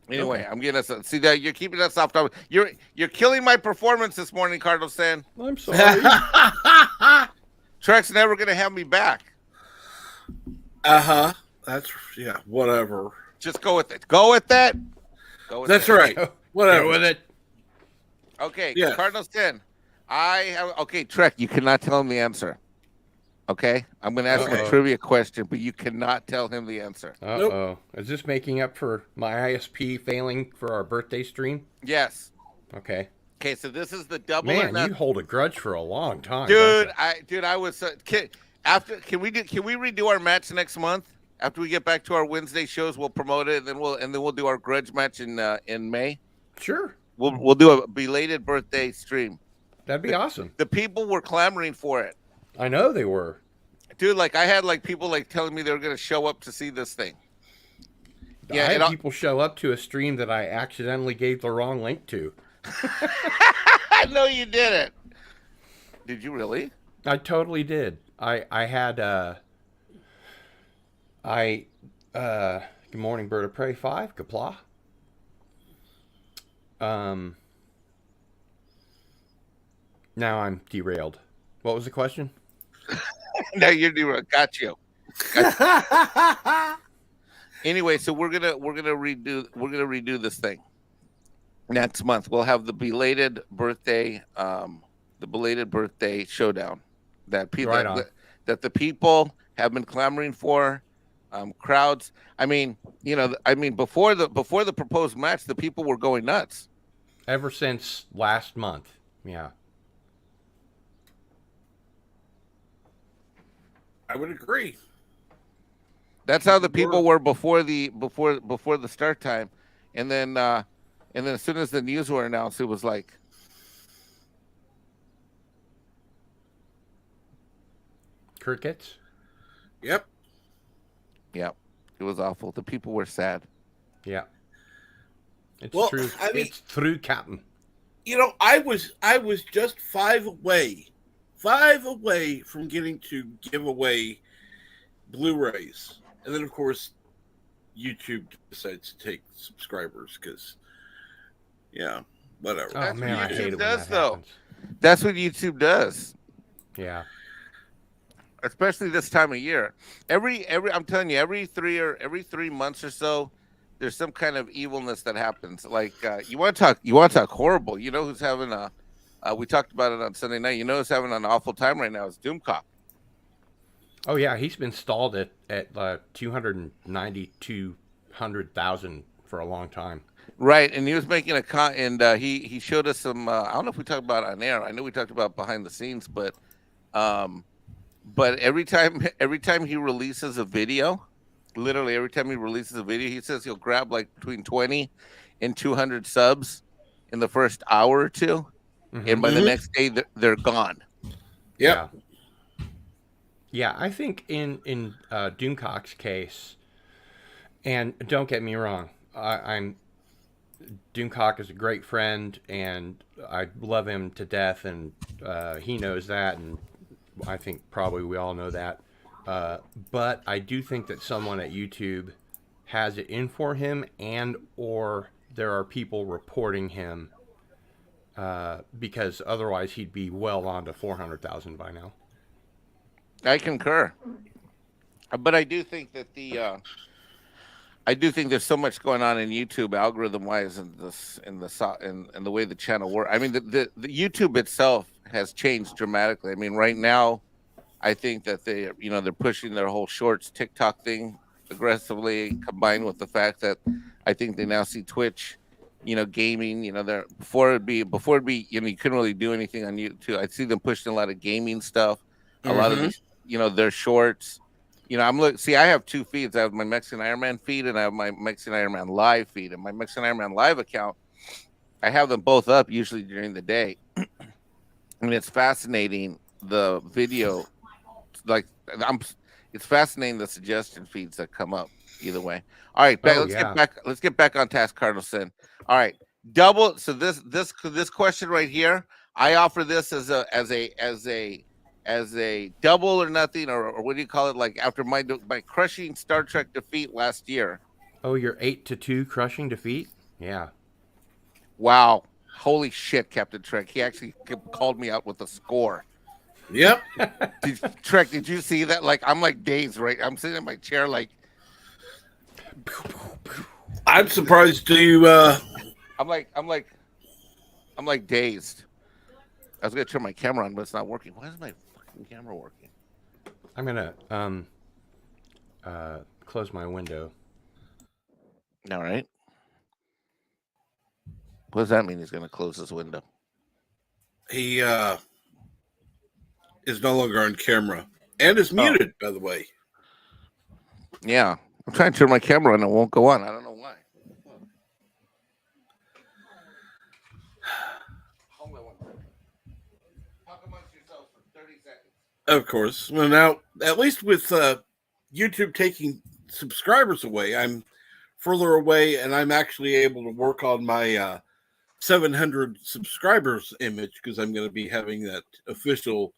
[SPEAKER 4] anyway,
[SPEAKER 2] Okay.
[SPEAKER 4] I'm getting us. See that you're keeping us off topic. You're killing my performance this morning, Carlson.
[SPEAKER 2] I'm sorry.
[SPEAKER 4] Trek's never gonna have me back.
[SPEAKER 1] That's whatever.
[SPEAKER 4] Just go with it. Go with that. Go with
[SPEAKER 1] That's
[SPEAKER 4] that.
[SPEAKER 1] right. Whatever.
[SPEAKER 2] Go with it.
[SPEAKER 4] Okay,
[SPEAKER 1] Yes.
[SPEAKER 4] Cardinals 10. Trek, you cannot tell him the answer. Okay? I'm going to ask him a
[SPEAKER 2] Uh-oh.
[SPEAKER 4] trivia question, but you cannot tell him the answer.
[SPEAKER 2] Uh-oh. Is this making up for my ISP failing for our birthday stream?
[SPEAKER 4] Yes.
[SPEAKER 2] Okay.
[SPEAKER 4] Okay, so this is the double or
[SPEAKER 2] Man,
[SPEAKER 4] nothing.
[SPEAKER 2] you hold a grudge for a long time.
[SPEAKER 4] Dude,
[SPEAKER 2] don't you?
[SPEAKER 4] I was can we redo our match next month? After we get back to our Wednesday shows, we'll promote it, and then we'll do our grudge match in May.
[SPEAKER 2] Sure.
[SPEAKER 4] We'll do a belated birthday stream.
[SPEAKER 2] That'd be awesome.
[SPEAKER 4] The people were clamoring for it.
[SPEAKER 2] I know they were.
[SPEAKER 4] Dude, like I had like people like telling me they were gonna show up to see this thing.
[SPEAKER 2] I had people show up to a stream that I accidentally gave the wrong link to.
[SPEAKER 4] I know you did it. Did you really?
[SPEAKER 2] I totally did. I had Good morning, Bird of Prey 5, Kapla. Now I'm derailed. What was the question?
[SPEAKER 4] No, you're doing. Got you. Anyway, so we're gonna redo this thing next month. We'll have the belated birthday showdown that that the people have been clamoring for. Crowds. Before the proposed match, the people were going nuts.
[SPEAKER 2] Ever since last month. Yeah.
[SPEAKER 1] I would agree.
[SPEAKER 4] That's how the people were before the start time, and then as soon as the news were announced, it was like,
[SPEAKER 2] Crickets.
[SPEAKER 1] Yep.
[SPEAKER 4] It was awful. The people were sad.
[SPEAKER 2] Yeah. It's
[SPEAKER 1] Well,
[SPEAKER 2] true.
[SPEAKER 1] I mean-
[SPEAKER 2] It's true, Captain.
[SPEAKER 1] I was just 5 away from getting to give away Blu-rays, and then of course YouTube decides to take subscribers because, whatever.
[SPEAKER 2] Oh
[SPEAKER 4] That's
[SPEAKER 2] man,
[SPEAKER 4] what
[SPEAKER 2] I
[SPEAKER 4] YouTube
[SPEAKER 2] hate it when
[SPEAKER 4] does,
[SPEAKER 2] that
[SPEAKER 4] though.
[SPEAKER 2] happens.
[SPEAKER 4] That's what YouTube does,
[SPEAKER 2] Yeah.
[SPEAKER 4] especially this time of year. Every I'm telling you, every 3 months or so, there's some kind of evilness that happens. Like you want to talk horrible. You know who's having a we talked about it on Sunday night. You know who's having an awful time right now is Doomcock.
[SPEAKER 2] Oh yeah, he's been stalled at 292,000 for a long time.
[SPEAKER 4] Right, and he was making and he showed us some. I don't know if we talked about it on air. I know we talked about behind the scenes, but every time he releases a video, literally every time he releases a video, he says he'll grab like between 20 and 200 subs in the first hour or two, and by the next day they're gone.
[SPEAKER 1] Yep.
[SPEAKER 2] Yeah, I think in Doomcock's case, and don't get me wrong, I'm Doomcock is a great friend, and I love him to death, and he knows that, and I think probably we all know that. But I do think that someone at YouTube has it in for him, and or there are people reporting him, because otherwise he'd be well on to 400,000 by now.
[SPEAKER 4] I concur, but I do think that there's so much going on in YouTube algorithm-wise in the way the channel works. I mean, the YouTube itself has changed dramatically. I mean, right now, I think that they're pushing their whole shorts TikTok thing aggressively, combined with the fact that I think they now see Twitch, gaming. They're before it'd be, you couldn't really do anything on YouTube. I see them pushing a lot of gaming stuff, a lot of
[SPEAKER 1] Mm-hmm.
[SPEAKER 4] these, their shorts. I have two feeds. I have my Mexican Iron Man feed and I have my Mexican Iron Man live feed. And my Mexican Iron Man live account, I have them both up usually during the day. I mean, it's fascinating the video, like it's fascinating the suggestion feeds that come up either way. All right, let's get back on task, Carlson. All right, double. So this question right here, I offer this as a double or nothing, or what do you call it? Like after my crushing Star Trek defeat last year.
[SPEAKER 2] Oh, your 8-2 crushing defeat? Yeah.
[SPEAKER 4] Wow. Holy shit, Captain Trek. He actually called me out with a score.
[SPEAKER 1] Yep.
[SPEAKER 4] Trek, did you see that? Like, I'm like dazed, right? I'm sitting in my chair like.
[SPEAKER 1] I'm surprised you.
[SPEAKER 4] I'm like dazed. I was going to turn my camera on, but it's not working. Why is my fucking camera working?
[SPEAKER 2] I'm going to close my window.
[SPEAKER 4] All right. What does that mean? He's going to close his window.
[SPEAKER 1] He is no longer on camera and is muted, by the way.
[SPEAKER 4] Yeah. I'm trying to turn my camera on and it won't go on. I don't know why. Talk amongst yourselves for 30 seconds.
[SPEAKER 1] Of course. Well, now, at least with YouTube taking subscribers away, I'm further away and I'm actually able to work on my 700 subscribers image because I'm going to be having that official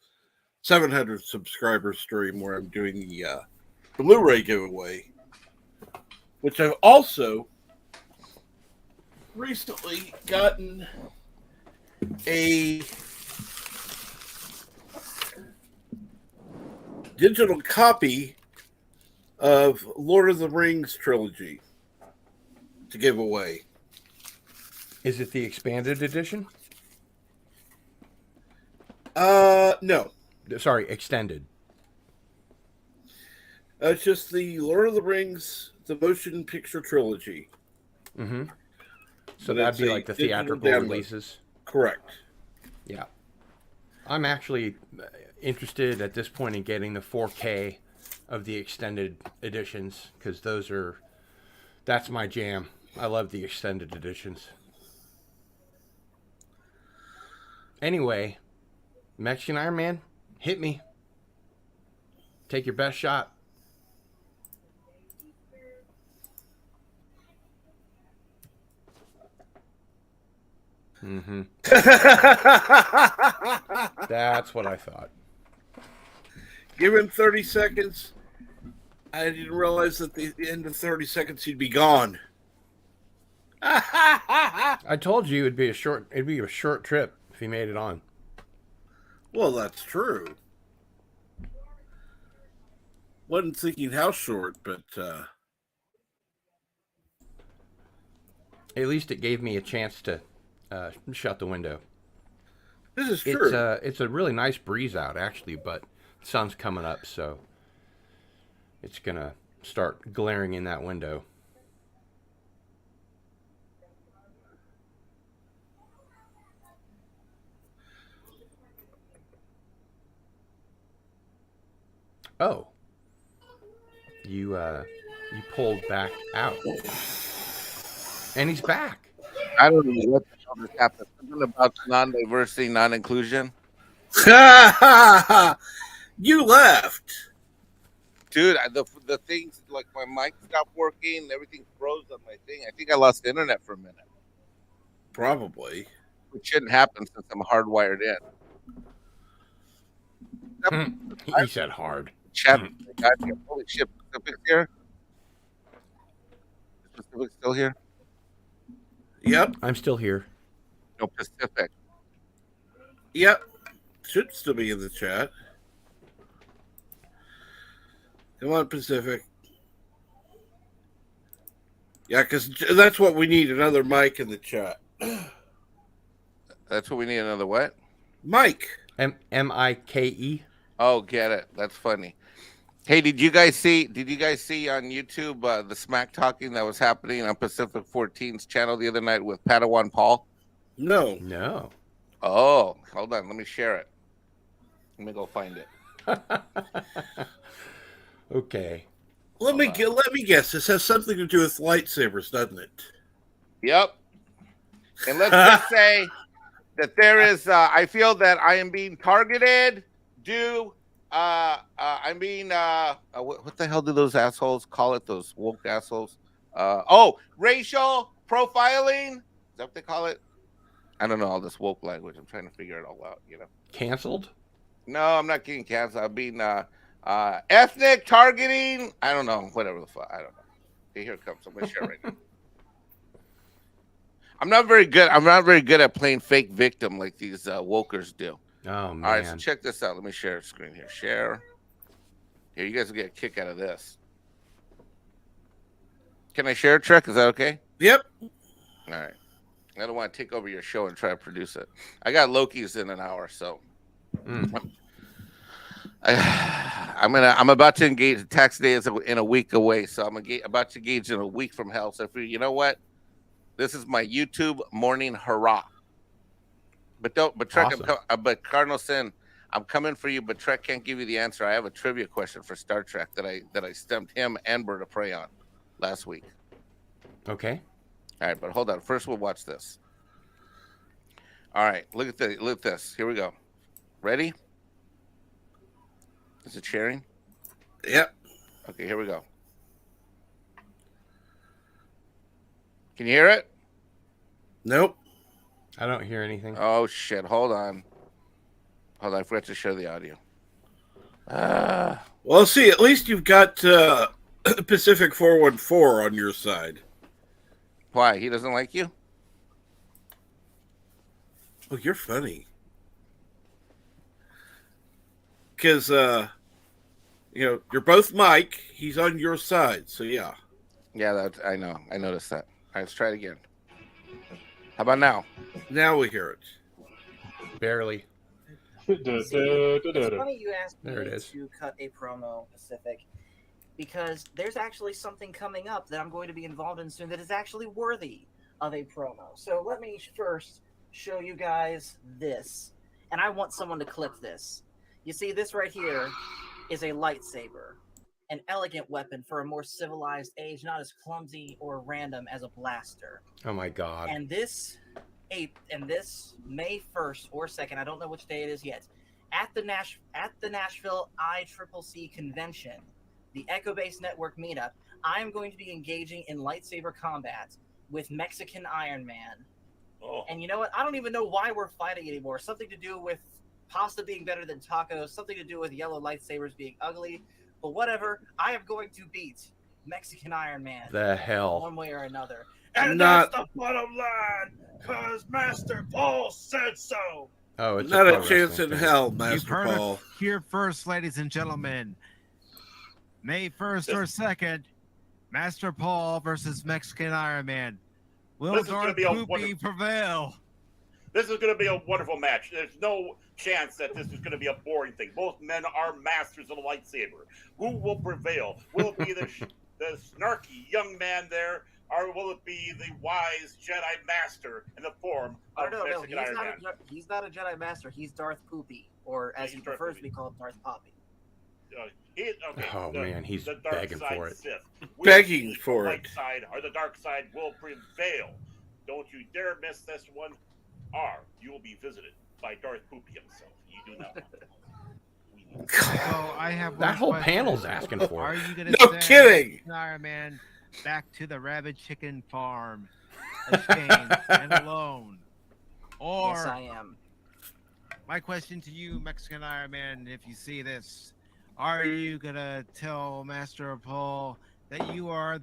[SPEAKER 1] 700 subscriber stream where I'm doing the Blu-ray giveaway, which I've also recently gotten a digital copy of Lord of the Rings trilogy to give away.
[SPEAKER 2] Is it the expanded edition?
[SPEAKER 1] No.
[SPEAKER 2] Sorry, extended.
[SPEAKER 1] It's just the Lord of the Rings, the motion picture trilogy.
[SPEAKER 2] Mm-hmm. So
[SPEAKER 1] But
[SPEAKER 2] that'd be
[SPEAKER 1] it's a
[SPEAKER 2] like the
[SPEAKER 1] digital
[SPEAKER 2] theatrical
[SPEAKER 1] download.
[SPEAKER 2] releases?
[SPEAKER 1] Correct.
[SPEAKER 2] Yeah. I'm actually interested at this point in getting the 4K of the extended editions because that's my jam. I love the extended editions. Anyway, Mexican Iron Man, hit me. Take your best shot. Mm-hmm. That's what I thought.
[SPEAKER 1] Give him 30 seconds. I didn't realize that at the end of 30 seconds he'd be gone.
[SPEAKER 2] I told you it'd be a short trip if he made it on.
[SPEAKER 1] Well, that's true. Wasn't thinking how short, but
[SPEAKER 2] at least it gave me a chance to shut the window.
[SPEAKER 1] this is true.
[SPEAKER 2] It's a really nice breeze out actually, but the sun's coming up, so it's gonna start glaring in that window. Oh, you pulled back out, and he's back.
[SPEAKER 4] I don't know what the hell just happened. Something about non-diversity, non-inclusion.
[SPEAKER 1] You left.
[SPEAKER 4] Dude, the things, like my mic stopped working, everything froze on my thing. I think I lost the internet for a minute.
[SPEAKER 1] Probably.
[SPEAKER 4] Which shouldn't happen since I'm hardwired in.
[SPEAKER 2] He said hard.
[SPEAKER 4] Chat. Holy shit. Pacific's here? Is Pacific still here?
[SPEAKER 1] Yep.
[SPEAKER 2] I'm still here.
[SPEAKER 4] No, Pacific.
[SPEAKER 1] Yep. Should still be in the chat. Come on, Pacific. Yeah, because that's what we need, another mic in the chat.
[SPEAKER 4] That's what we need, another what?
[SPEAKER 1] Mike.
[SPEAKER 2] M-I-K-E.
[SPEAKER 4] Oh, get it. That's funny. Hey, did you guys see on YouTube the smack talking that was happening on Pacific 14's channel the other night with Padawan Paul?
[SPEAKER 1] No.
[SPEAKER 2] No.
[SPEAKER 4] Oh, hold on, let me share it. Let me go find it.
[SPEAKER 2] Okay.
[SPEAKER 1] Let me guess. This has something to do with lightsabers, doesn't it?
[SPEAKER 4] Yep. And let's just say that there is. I feel that I am being targeted. I'm being. What the hell do those assholes call it? Those woke assholes. Racial profiling. Is that what they call it? I don't know all this woke language. I'm trying to figure it all out.
[SPEAKER 2] Canceled?
[SPEAKER 4] No, I'm not getting canceled. I'm being ethnic targeting. I don't know. Whatever the fuck. I don't know. Okay, here it comes. I'm gonna share it right now. I'm not very good. I'm not very good at playing fake victim like these wokers do.
[SPEAKER 2] Oh man.
[SPEAKER 4] All right, so check this out. Let me share a screen here. Share. Here, you guys will get a kick out of this. Can I share a trick? Is that okay?
[SPEAKER 1] Yep.
[SPEAKER 4] All right. I don't want to take over your show and try to produce it. I got Loki's in an hour, so I'm about to engage. Tax day is in a week away, so I'm about to engage in a week from hell. So you know what? This is my YouTube morning hurrah. But Trek, awesome. But Cardinal Sin, I'm coming for you. But Trek can't give you the answer. I have a trivia question for Star Trek that I stumped him and Bird of Prey on last week.
[SPEAKER 2] Okay.
[SPEAKER 4] All right, but hold on. First, we'll watch this. All right, look at this. Here we go. Ready? Is it sharing?
[SPEAKER 1] Yep.
[SPEAKER 4] Okay, here we go. Can you hear it?
[SPEAKER 1] Nope.
[SPEAKER 2] I don't hear anything.
[SPEAKER 4] Oh shit! Hold on. I forgot to show the audio.
[SPEAKER 1] Well, see, at least you've got Pacific 414 on your side.
[SPEAKER 4] Why? He doesn't like you?
[SPEAKER 1] Oh, you're funny. Because you're both Mike. He's on your side, so yeah.
[SPEAKER 4] Yeah, I know. I noticed that. All right, let's try it again. How about now?
[SPEAKER 1] Now we hear it.
[SPEAKER 2] Barely.
[SPEAKER 3] It's funny you asked me to cut a promo, Pacific, because there's actually something coming up that I'm going to be involved in soon that is actually worthy of a promo. So let me first show you guys this. And I want someone to clip this. You see, this right here is a lightsaber. An elegant weapon for a more civilized age, not as clumsy or random as a blaster.
[SPEAKER 2] Oh my god.
[SPEAKER 3] And this May 1st or 2nd, I don't know which day it is yet, at the Nashville ICCC convention, the Echo Base Network meetup, I am going to be engaging in lightsaber combat with Mexican Iron Man. Oh. And you know what? I don't even know why we're fighting anymore. Something to do with pasta being better than tacos, something to do with yellow lightsabers being ugly. But whatever, I am going to beat Mexican Iron Man.
[SPEAKER 2] The hell?
[SPEAKER 3] One way or another. And that's the bottom line, because Master Paul said so.
[SPEAKER 2] Oh, it's
[SPEAKER 1] not a chance in hell, Master Paul.
[SPEAKER 5] It here first, ladies and gentlemen. May 1st or 2nd, Master Paul versus Mexican Iron Man. Will Darth Poopy prevail?
[SPEAKER 6] This is going to be a wonderful match. There's no chance that this is going to be a boring thing. Both men are masters of the lightsaber. Who will prevail? Will it be the snarky young man there, or will it be the wise Jedi master in the form of Mexican Iron Man?
[SPEAKER 3] He's not a Jedi master. He's Darth Poopy, or as he prefers to be called, Darth Poppy.
[SPEAKER 2] Man, he's begging for it.
[SPEAKER 1] Begging for it.
[SPEAKER 6] The light side or the dark side will prevail. Don't you dare miss this one, or you will be visited by Darth Poopy himself. You do not want that.
[SPEAKER 5] So I have
[SPEAKER 2] that whole panel's asking for
[SPEAKER 5] it. Are you going to
[SPEAKER 1] no kidding,
[SPEAKER 5] Iron Man back to the rabid chicken farm, ashamed and alone? Or
[SPEAKER 3] yes, I am.
[SPEAKER 5] My question to you, Mexican Iron Man, if you see this, are you gonna tell Master Paul that you are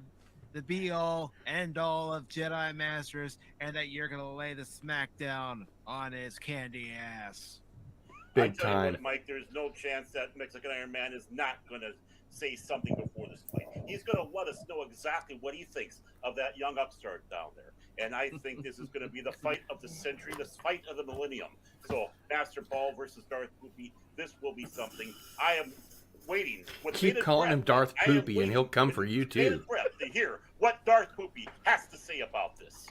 [SPEAKER 5] the be-all, end-all of Jedi Masters, and that you're gonna lay the smackdown on his candy ass?
[SPEAKER 2] Big time.
[SPEAKER 6] What, Mike, there's no chance that Mexican Iron Man is not gonna say something before this fight. He's gonna let us know exactly what he thinks of that young upstart down there. And I think this is going to be the fight of the century, the fight of the millennium. So, Master Paul versus Darth Poopy, this will be something. I am waiting with
[SPEAKER 2] Keep
[SPEAKER 6] bated
[SPEAKER 2] calling him
[SPEAKER 6] breath.
[SPEAKER 2] Darth
[SPEAKER 6] I am
[SPEAKER 2] Poopy, and he'll
[SPEAKER 6] waiting
[SPEAKER 2] come
[SPEAKER 6] with
[SPEAKER 2] for you
[SPEAKER 6] bated
[SPEAKER 2] too.
[SPEAKER 6] breath to hear what Darth Poopy has to say about this.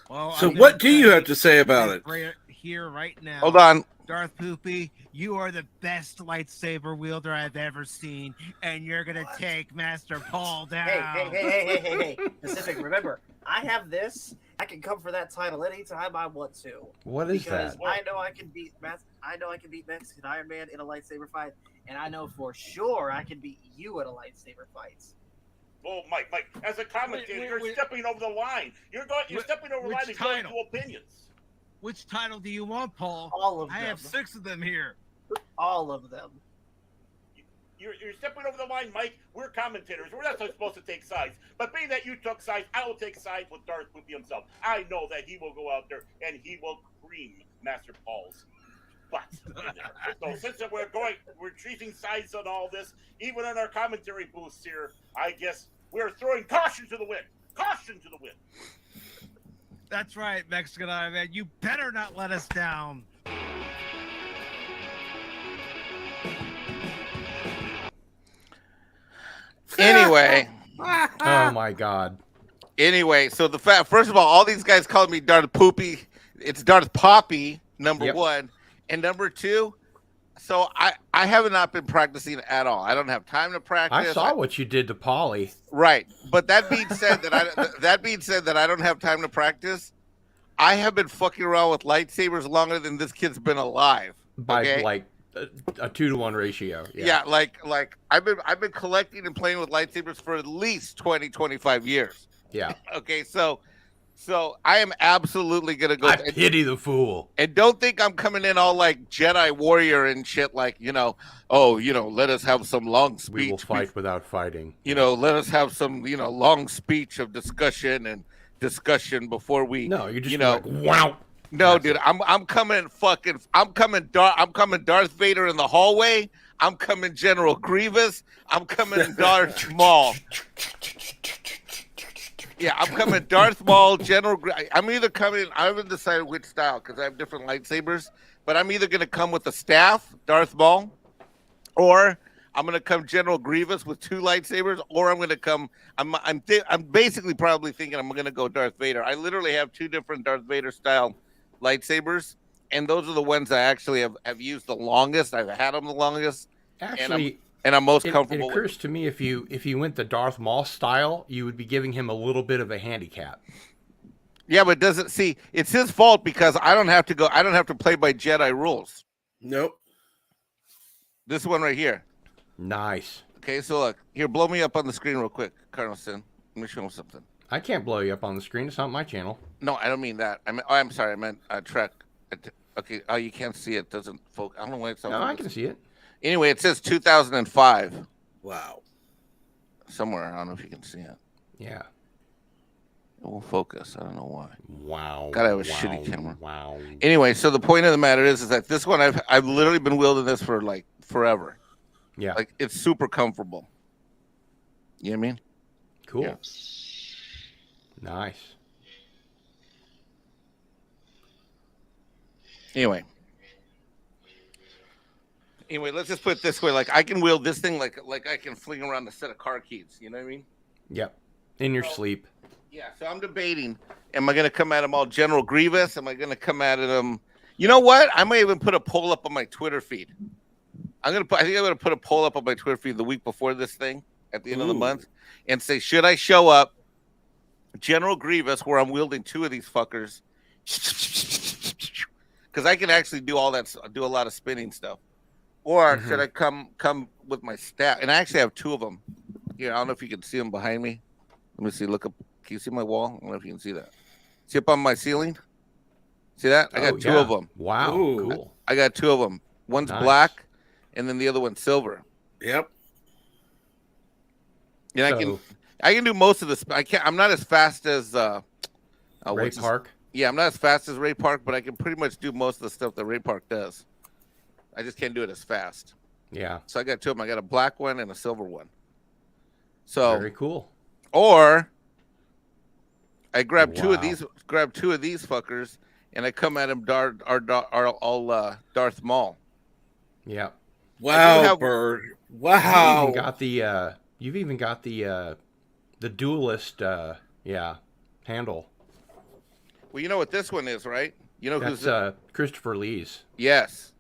[SPEAKER 5] Well,
[SPEAKER 1] So
[SPEAKER 5] I'm
[SPEAKER 1] what
[SPEAKER 5] gonna
[SPEAKER 1] do you
[SPEAKER 5] tell
[SPEAKER 1] have to say about it?
[SPEAKER 5] right here, right now.
[SPEAKER 4] Hold on.
[SPEAKER 5] Darth Poopy, you are the best lightsaber wielder I've ever seen, and you're gonna take Master Paul down.
[SPEAKER 3] Hey. Pacific, remember, I have this. I can come for that title anytime I want to.
[SPEAKER 2] What is
[SPEAKER 3] Because
[SPEAKER 2] that?
[SPEAKER 3] I know I can beat Mexican Iron Man in a lightsaber fight, and I know for sure I can beat you at a lightsaber fight.
[SPEAKER 6] Well, Mike, as a commentator, you're
[SPEAKER 5] wait.
[SPEAKER 6] stepping over the line. You're stepping over the line and going to opinions.
[SPEAKER 5] Which title do you want, Paul?
[SPEAKER 3] All of them.
[SPEAKER 5] I have 6 of them here.
[SPEAKER 3] All of them.
[SPEAKER 6] You're stepping over the line, Mike. We're commentators. We're not supposed to take sides. But being that you took sides, I will take sides with Darth Poopy himself. I know that he will go out there and he will cream Master Paul's butt in there. So since we're choosing sides on all this, even in our commentary booths here, I guess we're throwing caution to the wind. Caution to the wind.
[SPEAKER 5] That's right, Mexican Iron Man. You better not let us down.
[SPEAKER 4] Anyway.
[SPEAKER 2] Oh my God.
[SPEAKER 4] Anyway, so the fact, first of all these guys called me Darth Poopy. It's Darth Poppy, number
[SPEAKER 2] Yep.
[SPEAKER 4] one. And number two, so I have not been practicing at all. I don't have time to practice.
[SPEAKER 2] I saw what you did to Polly.
[SPEAKER 4] Right. But that being said that I don't have time to practice, I have been fucking around with lightsabers longer than this kid's been alive.
[SPEAKER 2] By
[SPEAKER 4] okay?
[SPEAKER 2] like a 2-to-1 ratio.
[SPEAKER 4] Yeah, like I've been collecting and playing with lightsabers for at least 20-25 years.
[SPEAKER 2] Yeah.
[SPEAKER 4] Okay, so I am absolutely gonna go.
[SPEAKER 2] I pity the fool.
[SPEAKER 4] And don't think I'm coming in all like Jedi warrior and shit, like, let us have some long speech.
[SPEAKER 2] We will fight without fighting.
[SPEAKER 4] Let us have some, long speech of discussion before we.
[SPEAKER 2] No, you're just like, wow.
[SPEAKER 4] No, dude, I'm coming Darth Vader in the hallway. I'm coming General Grievous. I'm coming Darth Maul. Yeah, I'm coming Darth Maul, I'm either coming, I haven't decided which style because I have different lightsabers, but I'm either going to come with the staff, Darth Maul, or I'm going to come General Grievous with 2 lightsabers, or I'm going to come, I'm basically probably thinking I'm going to go Darth Vader. I literally have 2 different Darth Vader style lightsabers, and those are the ones I actually have used the longest. I've had them the longest.
[SPEAKER 2] Actually,
[SPEAKER 4] and I'm most comfortable
[SPEAKER 2] It occurs to me if you went the Darth Maul style, you would be giving him a little bit of a handicap.
[SPEAKER 4] Yeah, but it's his fault because I don't have to play by Jedi rules.
[SPEAKER 1] Nope.
[SPEAKER 4] This one right here.
[SPEAKER 2] Nice.
[SPEAKER 4] Okay, so look, here, blow me up on the screen real quick, Carlson. Let me show him something.
[SPEAKER 2] I can't blow you up on the screen. It's not my channel.
[SPEAKER 4] No, I don't mean that. I'm sorry. I meant Trek. Okay. Oh, you can't see it. Doesn't focus. I don't know why it's not.
[SPEAKER 2] No, I can see it.
[SPEAKER 4] Anyway, it says 2005
[SPEAKER 1] Wow.
[SPEAKER 4] somewhere. I don't know if you can see it.
[SPEAKER 2] Yeah.
[SPEAKER 4] It won't focus. I don't know why.
[SPEAKER 2] Wow.
[SPEAKER 4] Gotta have a shitty camera.
[SPEAKER 2] Wow.
[SPEAKER 4] Anyway, so the point of the matter is that this one I've literally been wielding this for like forever.
[SPEAKER 2] Yeah.
[SPEAKER 4] Like it's super comfortable. You know what I mean?
[SPEAKER 2] Cool.
[SPEAKER 4] Yeah.
[SPEAKER 2] Nice.
[SPEAKER 4] Anyway, let's just put it this way: like I can wield this thing like I can fling around a set of car keys. You know what I mean?
[SPEAKER 2] Yep. In your sleep.
[SPEAKER 4] Yeah. So I'm debating: am I going to come at him all General Grievous? Am I going to come at him? You know what? I might even put a poll up on my Twitter feed. I think I'm gonna put a poll up on my Twitter feed the week before this thing at the end of the month, and say, should I show up General Grievous where I'm wielding 2 of these fuckers? Because I can actually do all that, do a lot of spinning stuff. Or should I come with my staff? And I actually have 2 of them. Here, I don't know if you can see them behind me. Let me see. Look up. Can you see my wall? I don't know if you can see that. See up on my ceiling? See that? I got 2 of them.
[SPEAKER 2] Wow.
[SPEAKER 1] Ooh.
[SPEAKER 2] Cool.
[SPEAKER 4] I got 2 of them. One's
[SPEAKER 2] Nice.
[SPEAKER 4] black, and then the other one's silver.
[SPEAKER 1] Yep.
[SPEAKER 4] And I can do most of this. I'm not as fast as
[SPEAKER 2] Ray Park.
[SPEAKER 4] Yeah, I'm not as fast as Ray Park, but I can pretty much do most of the stuff that Ray Park does. I just can't do it as fast.
[SPEAKER 2] Yeah.
[SPEAKER 4] So I got 2 of them. I got a black one and a silver one. So
[SPEAKER 2] Very cool.
[SPEAKER 4] or I grab 2 of these fuckers, and I come at him Darth Maul.
[SPEAKER 2] Yeah.
[SPEAKER 1] Wow,
[SPEAKER 4] have-
[SPEAKER 1] Bird.
[SPEAKER 2] You've
[SPEAKER 1] Wow.
[SPEAKER 2] even got the duelist handle.
[SPEAKER 4] Well, you know what this one is, right? You know
[SPEAKER 2] That's
[SPEAKER 4] who's
[SPEAKER 2] Christopher Lee's.
[SPEAKER 4] yes.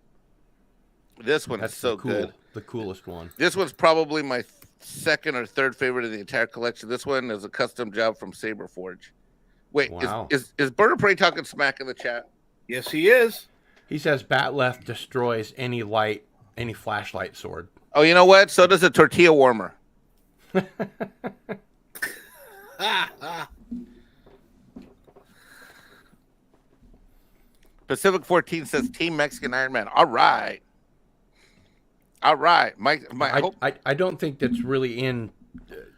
[SPEAKER 4] This one
[SPEAKER 2] That's
[SPEAKER 4] is so good.
[SPEAKER 2] the coolest one.
[SPEAKER 4] This one's probably my second or third favorite of the entire collection. This one is a custom job from Saber Forge. Wait,
[SPEAKER 2] Wow.
[SPEAKER 4] is Bird of Prey talking smack in the chat?
[SPEAKER 1] Yes, he is.
[SPEAKER 2] He says bat left destroys any flashlight sword.
[SPEAKER 4] Oh, you know what? So does a tortilla warmer. Pacific 14 says Team Mexican Iron Man. All right. Mike,
[SPEAKER 2] I don't think that's really in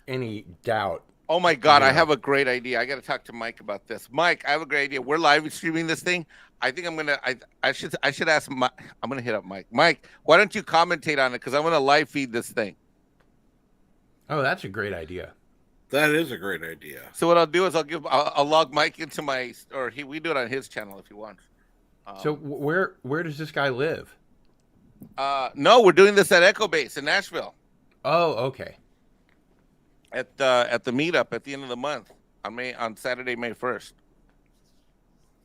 [SPEAKER 2] any doubt.
[SPEAKER 4] oh my God,
[SPEAKER 2] Yeah.
[SPEAKER 4] I have a great idea. I got to talk to Mike about this. Mike, I have a great idea. We're live streaming this thing. I think I should ask Mike. I'm gonna hit up Mike. Mike, why don't you commentate on it? Because I'm gonna live feed this thing.
[SPEAKER 2] Oh, that's a great idea.
[SPEAKER 1] That is a great idea.
[SPEAKER 4] So what I'll do is I'll log Mike into we do it on his channel if he wants.
[SPEAKER 2] So where does this guy live?
[SPEAKER 4] No, we're doing this at Echo Base in Nashville
[SPEAKER 2] Oh, okay.
[SPEAKER 4] at the meetup at the end of the month on Saturday, May 1st.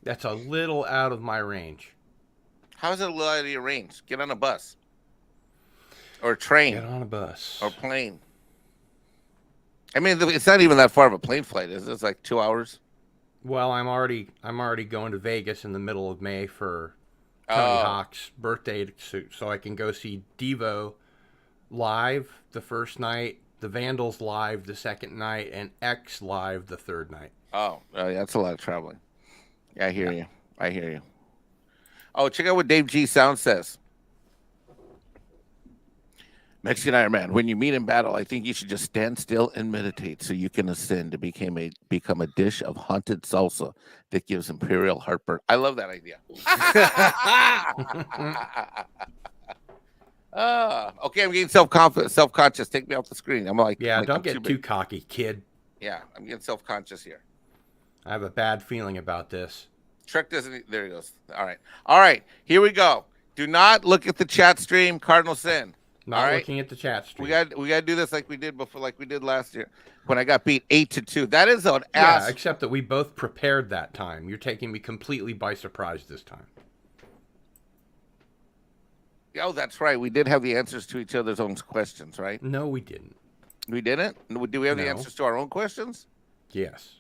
[SPEAKER 2] That's a little out of my range.
[SPEAKER 4] How is it a little out of your range? Get on a bus or train
[SPEAKER 2] Get on a bus.
[SPEAKER 4] or plane. I mean, it's not even that far of a plane flight, is it? It's like 2 hours.
[SPEAKER 2] Well, I'm already going to Vegas in the middle of May for Tony
[SPEAKER 4] Oh.
[SPEAKER 2] Hawk's birthday, so I can go see Devo live the first night, the Vandals live the second night, and X live the third night.
[SPEAKER 4] Oh, yeah, that's a lot of traveling. Yeah, I hear you. I hear you. Oh, check out what Dave G Sound says. Mexican Iron Man, when you meet in battle, I think you should just stand still and meditate so you can ascend to become a dish of haunted salsa that gives imperial heartburn. I love that idea. Okay, I'm getting self-conscious. Take me off the screen. I'm like,
[SPEAKER 2] Yeah,
[SPEAKER 4] like,
[SPEAKER 2] don't
[SPEAKER 4] I'm
[SPEAKER 2] get
[SPEAKER 4] big.
[SPEAKER 2] too cocky, kid.
[SPEAKER 4] Yeah, I'm getting self-conscious here.
[SPEAKER 2] I have a bad feeling about this.
[SPEAKER 4] Trek doesn't. There he goes. All right. Here we go. Do not look at the chat stream, Cardinal Sin.
[SPEAKER 2] Not
[SPEAKER 4] All right.
[SPEAKER 2] looking at the chat stream.
[SPEAKER 4] We got to do this like we did before, like we did last year when I got beat 8-2. That is an
[SPEAKER 2] Yeah,
[SPEAKER 4] ass.
[SPEAKER 2] except that we both prepared that time. You're taking me completely by surprise this time.
[SPEAKER 4] Oh, that's right. We did have the answers to each other's own questions, right?
[SPEAKER 2] No, we didn't.
[SPEAKER 4] We didn't. Do we have the
[SPEAKER 2] No.
[SPEAKER 4] answers to our own questions?
[SPEAKER 2] Yes.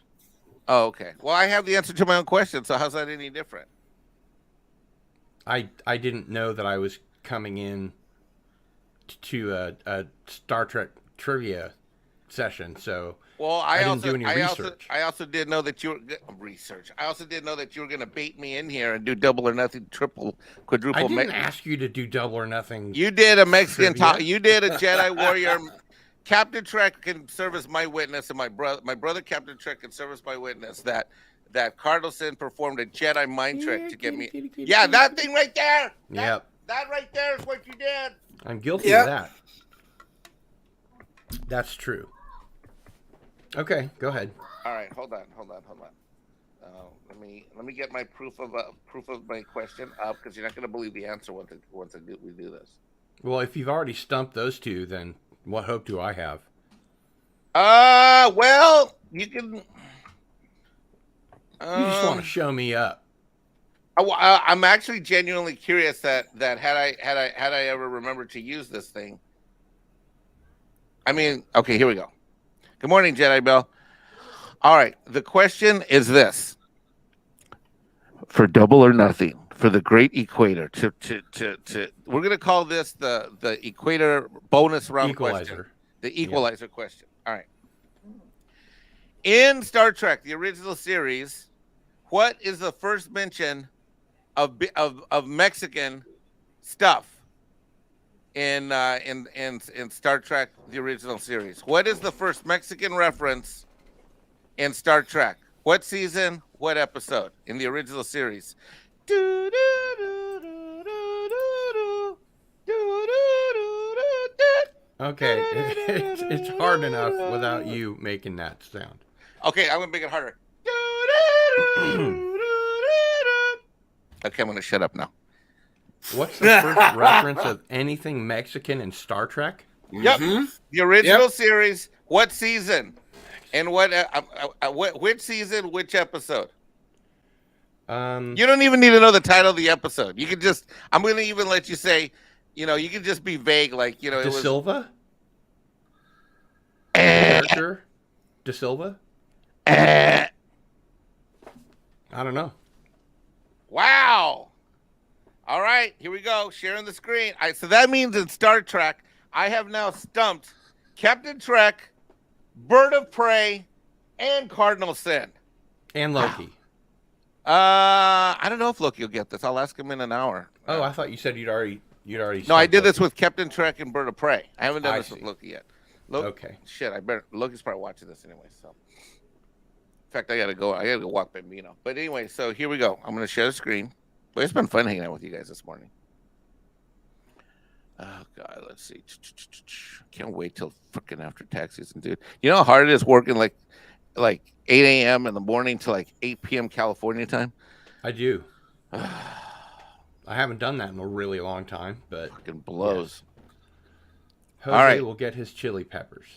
[SPEAKER 4] Oh, okay. Well, I have the answer to my own question. So how's that any different?
[SPEAKER 2] I didn't know that I was coming in to a Star Trek trivia session, so
[SPEAKER 4] Well,
[SPEAKER 2] I didn't do any research.
[SPEAKER 4] I also did know that you were research. I also did know that you were going to bait me in here and do double or nothing, triple, quadruple.
[SPEAKER 2] I didn't ask you to do double or nothing.
[SPEAKER 4] You did a Mexican
[SPEAKER 2] Trivia?
[SPEAKER 4] talk. You did a Jedi warrior. Captain Trek can serve as my witness, and my brother Captain Trek can serve as my witness that Cardleson performed a Jedi mind trick to get me. Yeah, that thing right there.
[SPEAKER 2] Yep.
[SPEAKER 4] That right there is what you did.
[SPEAKER 2] I'm guilty
[SPEAKER 1] Yep.
[SPEAKER 2] of that. That's true. Okay, go ahead.
[SPEAKER 4] All right, hold on. Let me get my proof of my question up because you're not going to believe the answer once we do this.
[SPEAKER 2] Well, if you've already stumped those two, then what hope do I have?
[SPEAKER 4] Well, you can.
[SPEAKER 2] You just want to show me up.
[SPEAKER 4] I'm actually genuinely curious that had I ever remembered to use this thing. I mean, okay, here we go. Good morning, Jedi Bell. All right, the question is this: for double or nothing, for the Great Equator, we're gonna call this the Equator bonus round question,
[SPEAKER 2] Equalizer.
[SPEAKER 4] the Equalizer question. All right. In Star Trek, the original series, what is the first mention of Mexican stuff in Star Trek, the original series? What is the first Mexican reference in Star Trek? What season? What episode in the original series?
[SPEAKER 2] Okay, it's hard enough without you making that sound.
[SPEAKER 4] Okay, I'm gonna make it harder. Okay, I'm gonna shut up now.
[SPEAKER 2] What's the first reference of anything Mexican in Star Trek?
[SPEAKER 4] Yep.
[SPEAKER 1] Mhm.
[SPEAKER 4] The original series. What season? And which season? Which episode? You don't even need to know the title of the episode. You can just. I'm going to even let you say. You can just be vague, like
[SPEAKER 2] De
[SPEAKER 4] it was.
[SPEAKER 2] Silva? Character? De Silva? I don't know.
[SPEAKER 4] Wow. All right, here we go. Sharing the screen. So that means in Star Trek, I have now stumped Captain Trek, Bird of Prey, and Cardinal Sin.
[SPEAKER 2] And Loki.
[SPEAKER 4] I don't know if Loki will get this. I'll ask him in an hour.
[SPEAKER 2] Oh, I thought you said you'd already.
[SPEAKER 4] No, I did this
[SPEAKER 2] Loki.
[SPEAKER 4] with Captain Trek and Bird of Prey. I haven't done
[SPEAKER 2] I
[SPEAKER 4] this with
[SPEAKER 2] see.
[SPEAKER 4] Loki yet.
[SPEAKER 2] Okay.
[SPEAKER 4] Shit, Loki's probably watching this anyway. So, in fact, I gotta go walk Bambino. But anyway, so here we go. I'm gonna share the screen. But it's been fun hanging out with you guys this morning. Oh God, let's see. Can't wait till freaking after tax season, dude. You know how hard it is working like 8 a.m. in the morning to like 8 p.m. California time.
[SPEAKER 2] I do. I haven't done that in a really long time, but
[SPEAKER 4] Fucking blows.
[SPEAKER 2] Jose
[SPEAKER 4] All right.
[SPEAKER 2] will get his chili peppers.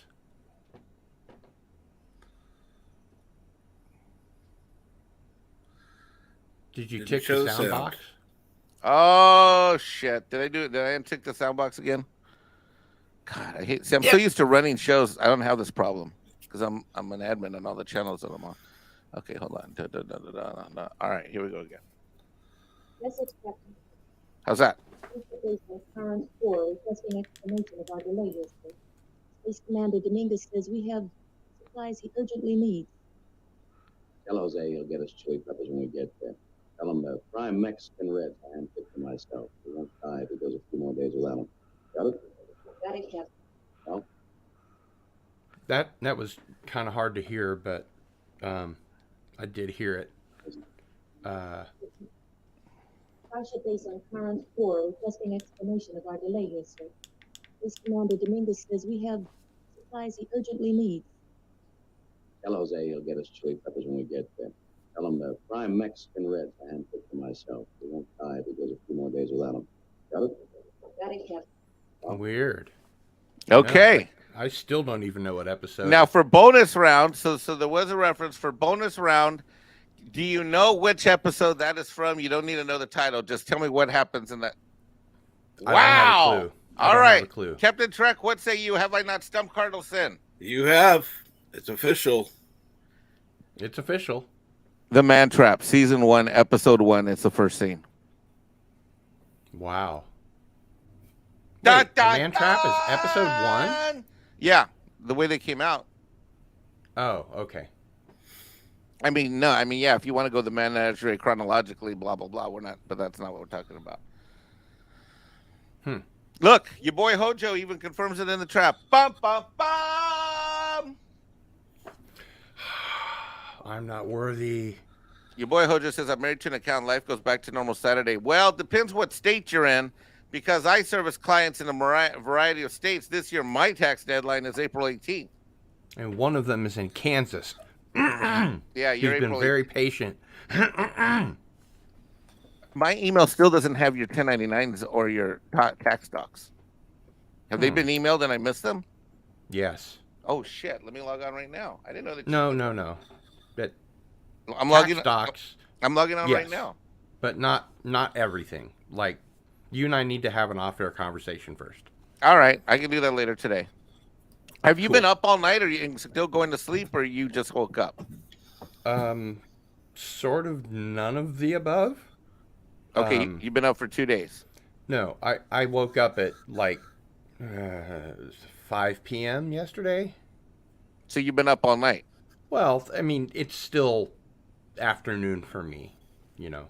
[SPEAKER 2] Did you tick
[SPEAKER 1] show
[SPEAKER 2] the
[SPEAKER 1] the
[SPEAKER 2] sound
[SPEAKER 1] sound?
[SPEAKER 2] box?
[SPEAKER 4] Oh shit! Did I untick the sound box again? God, I hate. See, I'm so used to running shows. I don't have this problem because I'm an admin on all the channels that I'm on. Okay, hold on. All right, here we go again.
[SPEAKER 7] Message Captain.
[SPEAKER 4] How's that?
[SPEAKER 7] Based on current war, requesting explanation of our delay history. Space Commander Dominguez says we have supplies he urgently needs.
[SPEAKER 8] Tell Jose he'll get us chili peppers when we get there. Tell him the prime Mexican reds I handpicked for myself. He won't die if he goes a few more days without them. Got it?
[SPEAKER 7] Got it, Captain.
[SPEAKER 8] Well,
[SPEAKER 2] That was kind of hard to hear, but I did hear it.
[SPEAKER 7] Starship based on current war, requesting explanation of our delay history. Space Commander Dominguez says we have supplies he urgently needs.
[SPEAKER 8] tell Jose he'll get us chili peppers when we get there. Tell him the prime Mexican reds I handpicked for myself. He won't die if he goes a few more days without them. Got it?
[SPEAKER 7] Got it, Captain.
[SPEAKER 2] Weird.
[SPEAKER 4] Okay.
[SPEAKER 2] I still don't even know what episode.
[SPEAKER 4] Now for bonus round, so there was a reference for bonus round. Do you know which episode that is from? You don't need to know the title. Just tell me what happens in that.
[SPEAKER 2] I don't have a
[SPEAKER 4] Wow.
[SPEAKER 2] clue. I
[SPEAKER 4] All
[SPEAKER 2] don't have
[SPEAKER 4] right.
[SPEAKER 2] a clue.
[SPEAKER 4] Captain Trek, what say you? Have I not stumped Cardinal Sin?
[SPEAKER 1] You have. It's official.
[SPEAKER 2] It's official.
[SPEAKER 4] The Man Trap, season 1, episode 1. It's the first scene.
[SPEAKER 2] Wow.
[SPEAKER 4] Dun,
[SPEAKER 2] Wait, The
[SPEAKER 4] dun,
[SPEAKER 2] Man Trap is episode 1?
[SPEAKER 4] dun. Yeah, the way they came out.
[SPEAKER 2] Oh, okay.
[SPEAKER 4] Yeah, if you want to go the menagerie chronologically, blah, blah, blah, we're not, but that's not what we're talking about. Look, your boy Hojo even confirms it in the trap. Bum, bum, bum!
[SPEAKER 2] I'm not worthy.
[SPEAKER 4] Your boy Hojo says, I'm married to an accountant. Life goes back to normal Saturday. Well, depends what state you're in, because I service clients in a variety of states. This year, my tax deadline is April 18th.
[SPEAKER 2] And one of them is in Kansas.
[SPEAKER 4] Yeah,
[SPEAKER 2] He's
[SPEAKER 4] you're
[SPEAKER 2] been
[SPEAKER 4] April
[SPEAKER 2] very patient.
[SPEAKER 4] My email still doesn't have your 1099s or your tax docs. Have they been emailed and I missed them?
[SPEAKER 2] Yes.
[SPEAKER 4] Oh, shit. Let me log on right now. I didn't know that.
[SPEAKER 2] No. But
[SPEAKER 4] I'm
[SPEAKER 2] tax
[SPEAKER 4] logging
[SPEAKER 2] docs,
[SPEAKER 4] I'm logging on right
[SPEAKER 2] yes.
[SPEAKER 4] now.
[SPEAKER 2] but not everything. Like, you and I need to have an off-air conversation first.
[SPEAKER 4] All right. I can do that later today. Have you
[SPEAKER 2] Cool.
[SPEAKER 4] been up all night, or you still going to sleep, or you just woke up?
[SPEAKER 2] Sort of none of the above.
[SPEAKER 4] Okay, you've been up for 2 days.
[SPEAKER 2] No, I woke up at like 5 p.m. yesterday.
[SPEAKER 4] So you've been up all night.
[SPEAKER 2] Well, I mean, it's still afternoon for me, you know.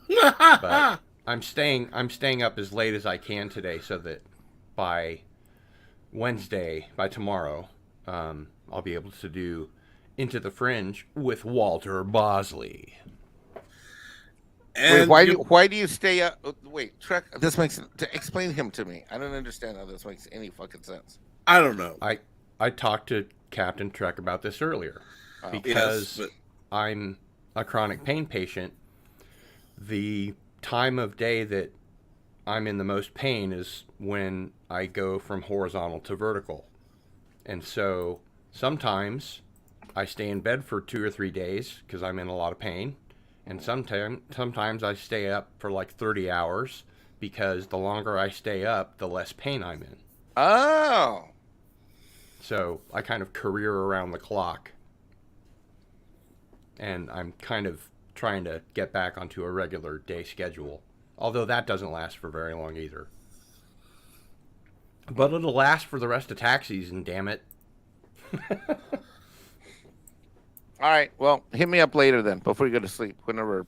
[SPEAKER 2] But I'm staying up as late as I can today, so that by Wednesday, by tomorrow, I'll be able to do Into the Fringe with Walter Bosley.
[SPEAKER 1] And
[SPEAKER 4] Wait, why do you stay up? Wait, Trek. Explain him to me. I don't understand how this makes any fucking sense.
[SPEAKER 1] I don't know.
[SPEAKER 2] I talked to Captain Trek about this earlier because
[SPEAKER 1] Yes,
[SPEAKER 2] I'm a chronic pain patient. The time of day that I'm in the most pain is when I go from horizontal to vertical. And so sometimes I stay in bed for 2 or 3 days because I'm in a lot of pain. And sometimes I stay up for like 30 hours because the longer I stay up, the less pain I'm in.
[SPEAKER 4] Oh.
[SPEAKER 2] So I kind of career around the clock. And I'm kind of trying to get back onto a regular day schedule. Although that doesn't last for very long either. But it'll last for the rest of tax season, damn it.
[SPEAKER 4] All right. Well, hit me up later then, before you go to sleep, whenever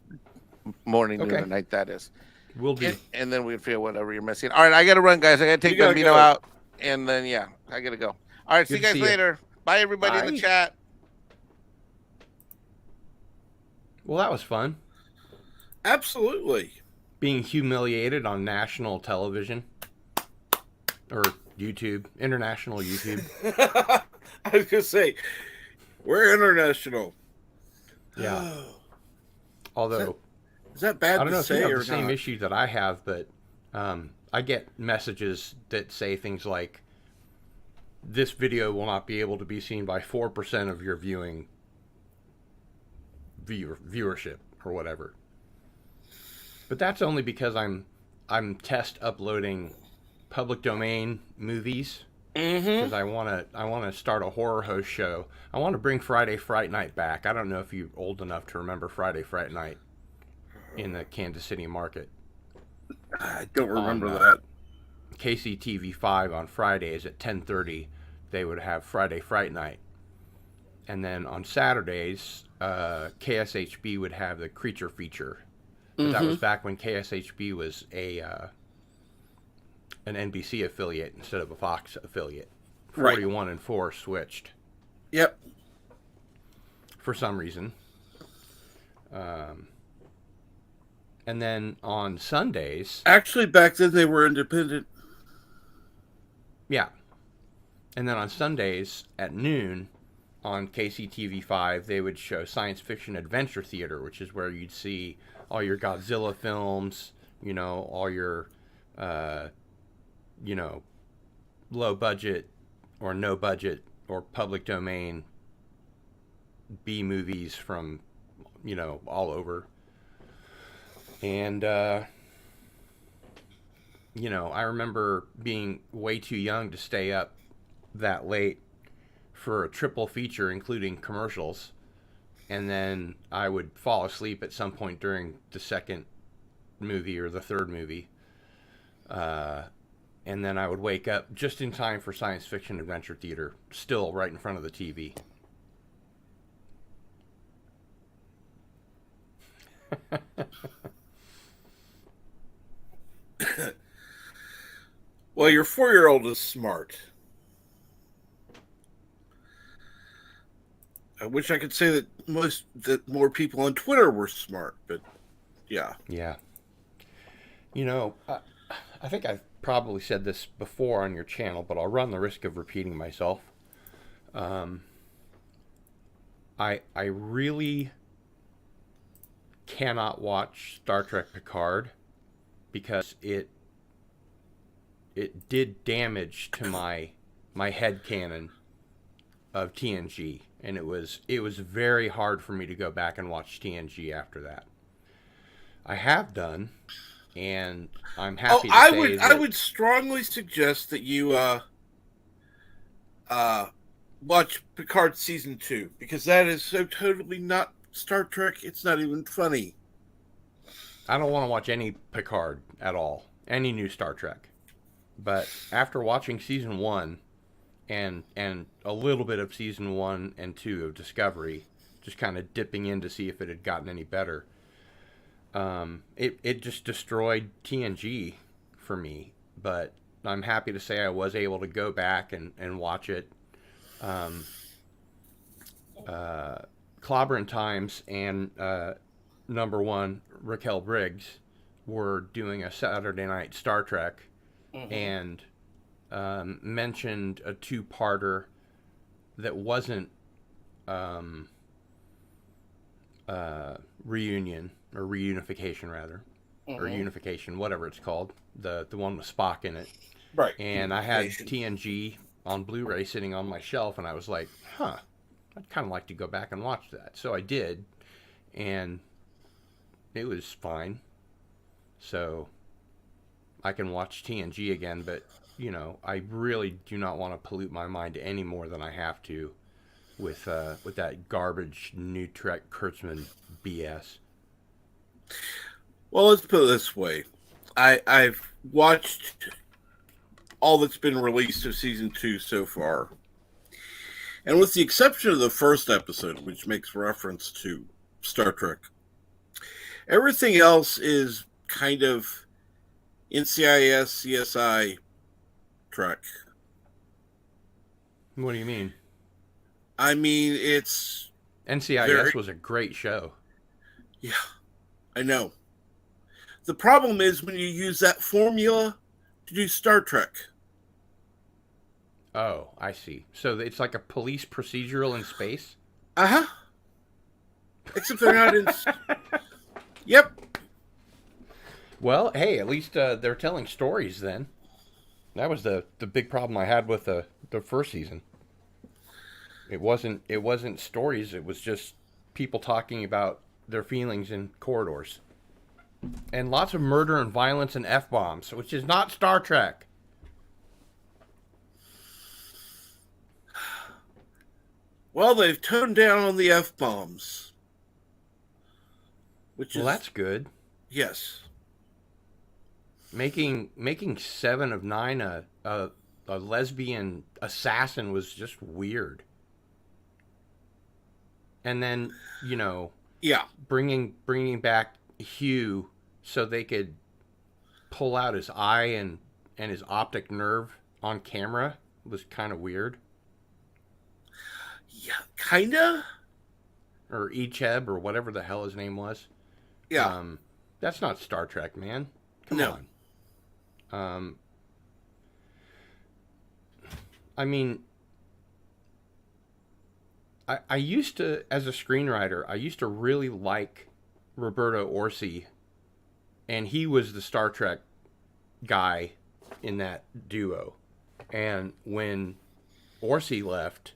[SPEAKER 4] morning, noon,
[SPEAKER 2] Okay.
[SPEAKER 4] or night that is.
[SPEAKER 2] Will do.
[SPEAKER 4] And then we feel whatever you're missing. All right, I got to run, guys. I got to take
[SPEAKER 1] You gotta
[SPEAKER 4] Bambino
[SPEAKER 1] go.
[SPEAKER 4] out. And then, yeah, I got to go. All right, see
[SPEAKER 2] Good
[SPEAKER 4] you
[SPEAKER 2] to
[SPEAKER 4] guys
[SPEAKER 2] see ya.
[SPEAKER 4] later. Bye, everybody in
[SPEAKER 2] Bye.
[SPEAKER 4] the chat.
[SPEAKER 2] Well, that was fun.
[SPEAKER 1] Absolutely.
[SPEAKER 2] Being humiliated on national television. Or YouTube. International YouTube.
[SPEAKER 1] I was gonna say, we're international.
[SPEAKER 2] Yeah. Although,
[SPEAKER 1] Is that bad
[SPEAKER 2] I don't
[SPEAKER 1] to
[SPEAKER 2] know if you
[SPEAKER 1] say
[SPEAKER 2] have
[SPEAKER 1] or
[SPEAKER 2] the same
[SPEAKER 1] not?
[SPEAKER 2] issue that I have, but I get messages that say things like, this video will not be able to be seen by 4% of your viewership or whatever. But that's only because I'm test uploading public domain movies because I want to start a horror host show. I want to bring Friday Fright Night back. I don't know if you're old enough to remember Friday Fright Night in the Kansas City market.
[SPEAKER 1] I don't remember
[SPEAKER 2] On,
[SPEAKER 1] that.
[SPEAKER 2] KCTV5 on Fridays at 10:30, they would have Friday Fright Night. And then on Saturdays, KSHB would have the Creature Feature. But that was back when KSHB was an NBC affiliate instead of a Fox affiliate. 41 and 4 switched.
[SPEAKER 1] Yep.
[SPEAKER 2] For some reason. And then on Sundays...
[SPEAKER 1] Actually, back then they were independent.
[SPEAKER 2] Yeah. And then on Sundays at noon on KCTV5, they would show Science Fiction Adventure Theater, which is where you'd see all your Godzilla films, you know, all your, you know, low budget or no budget or public domain B movies from, you know, all over. And, you know, I remember being way too young to stay up that late for a triple feature, including commercials. And then I would fall asleep at some point during the second movie or the third movie. And then I would wake up just in time for Science Fiction Adventure Theater, still right in front of the TV.
[SPEAKER 1] Well, your 4-year-old is smart. I wish I could say that more people on Twitter were smart, but yeah.
[SPEAKER 2] Yeah. You know, I think I've probably said this before on your channel, but I'll run the risk of repeating myself. I really cannot watch Star Trek Picard because it did damage to my headcanon of TNG, and it was very hard for me to go back and watch TNG after that. I have done, and I'm happy to say that...
[SPEAKER 1] I would strongly suggest that you watch Picard season 2, because that is so totally not Star Trek. It's not even funny.
[SPEAKER 2] I don't want to watch any Picard at all, any new Star Trek. But after watching season 1 and a little bit of season 1 and 2 of Discovery, just kind of dipping in to see if it had gotten any better, it just destroyed TNG for me. But I'm happy to say I was able to go back and watch it. Clobberin' Times and number 1, Raquel Briggs, were doing a Saturday night Star Trek, and mentioned a 2-parter that wasn't reunification rather. or Unification, whatever it's called, the one with Spock in it.
[SPEAKER 1] Right.
[SPEAKER 2] And I had TNG on Blu-ray sitting on my shelf, and I was like, I'd kind of like to go back and watch that. So I did, and it was fine. So I can watch TNG again, but, you know, I really do not want to pollute my mind any more than I have to with that garbage new Trek Kurtzman BS.
[SPEAKER 1] Well, let's put it this way. I've watched all that's been released of season 2 so far. And with the exception of the first episode, which makes reference to Star Trek, everything else is kind of NCIS, CSI Trek.
[SPEAKER 2] What do you mean?
[SPEAKER 1] I mean, it's...
[SPEAKER 2] NCIS was a great show.
[SPEAKER 1] Yeah, I know. The problem is when you use that formula to do Star Trek.
[SPEAKER 2] Oh, I see. So it's like a police procedural in space?
[SPEAKER 1] Uh-huh. Except they're not in... Yep.
[SPEAKER 2] Well, hey, at least they're telling stories then. That was the big problem I had with the first season. It wasn't stories, it was just people talking about their feelings in corridors. And lots of murder and violence and F-bombs, which is not Star Trek.
[SPEAKER 1] Well, they've toned down on the F-bombs.
[SPEAKER 2] Well, that's good.
[SPEAKER 1] Yes.
[SPEAKER 2] Making 7 of 9 a lesbian assassin was just weird. And then, you know,
[SPEAKER 1] yeah,
[SPEAKER 2] bringing back Hugh so they could pull out his eye and his optic nerve on camera was kind of weird.
[SPEAKER 1] Yeah, kinda.
[SPEAKER 2] Or Icheb or whatever the hell his name was.
[SPEAKER 1] Yeah.
[SPEAKER 2] That's not Star Trek, man. Come on. I mean, I used to, as a screenwriter, I used to really like Roberto Orci, and he was the Star Trek guy in that duo. And when Orci left,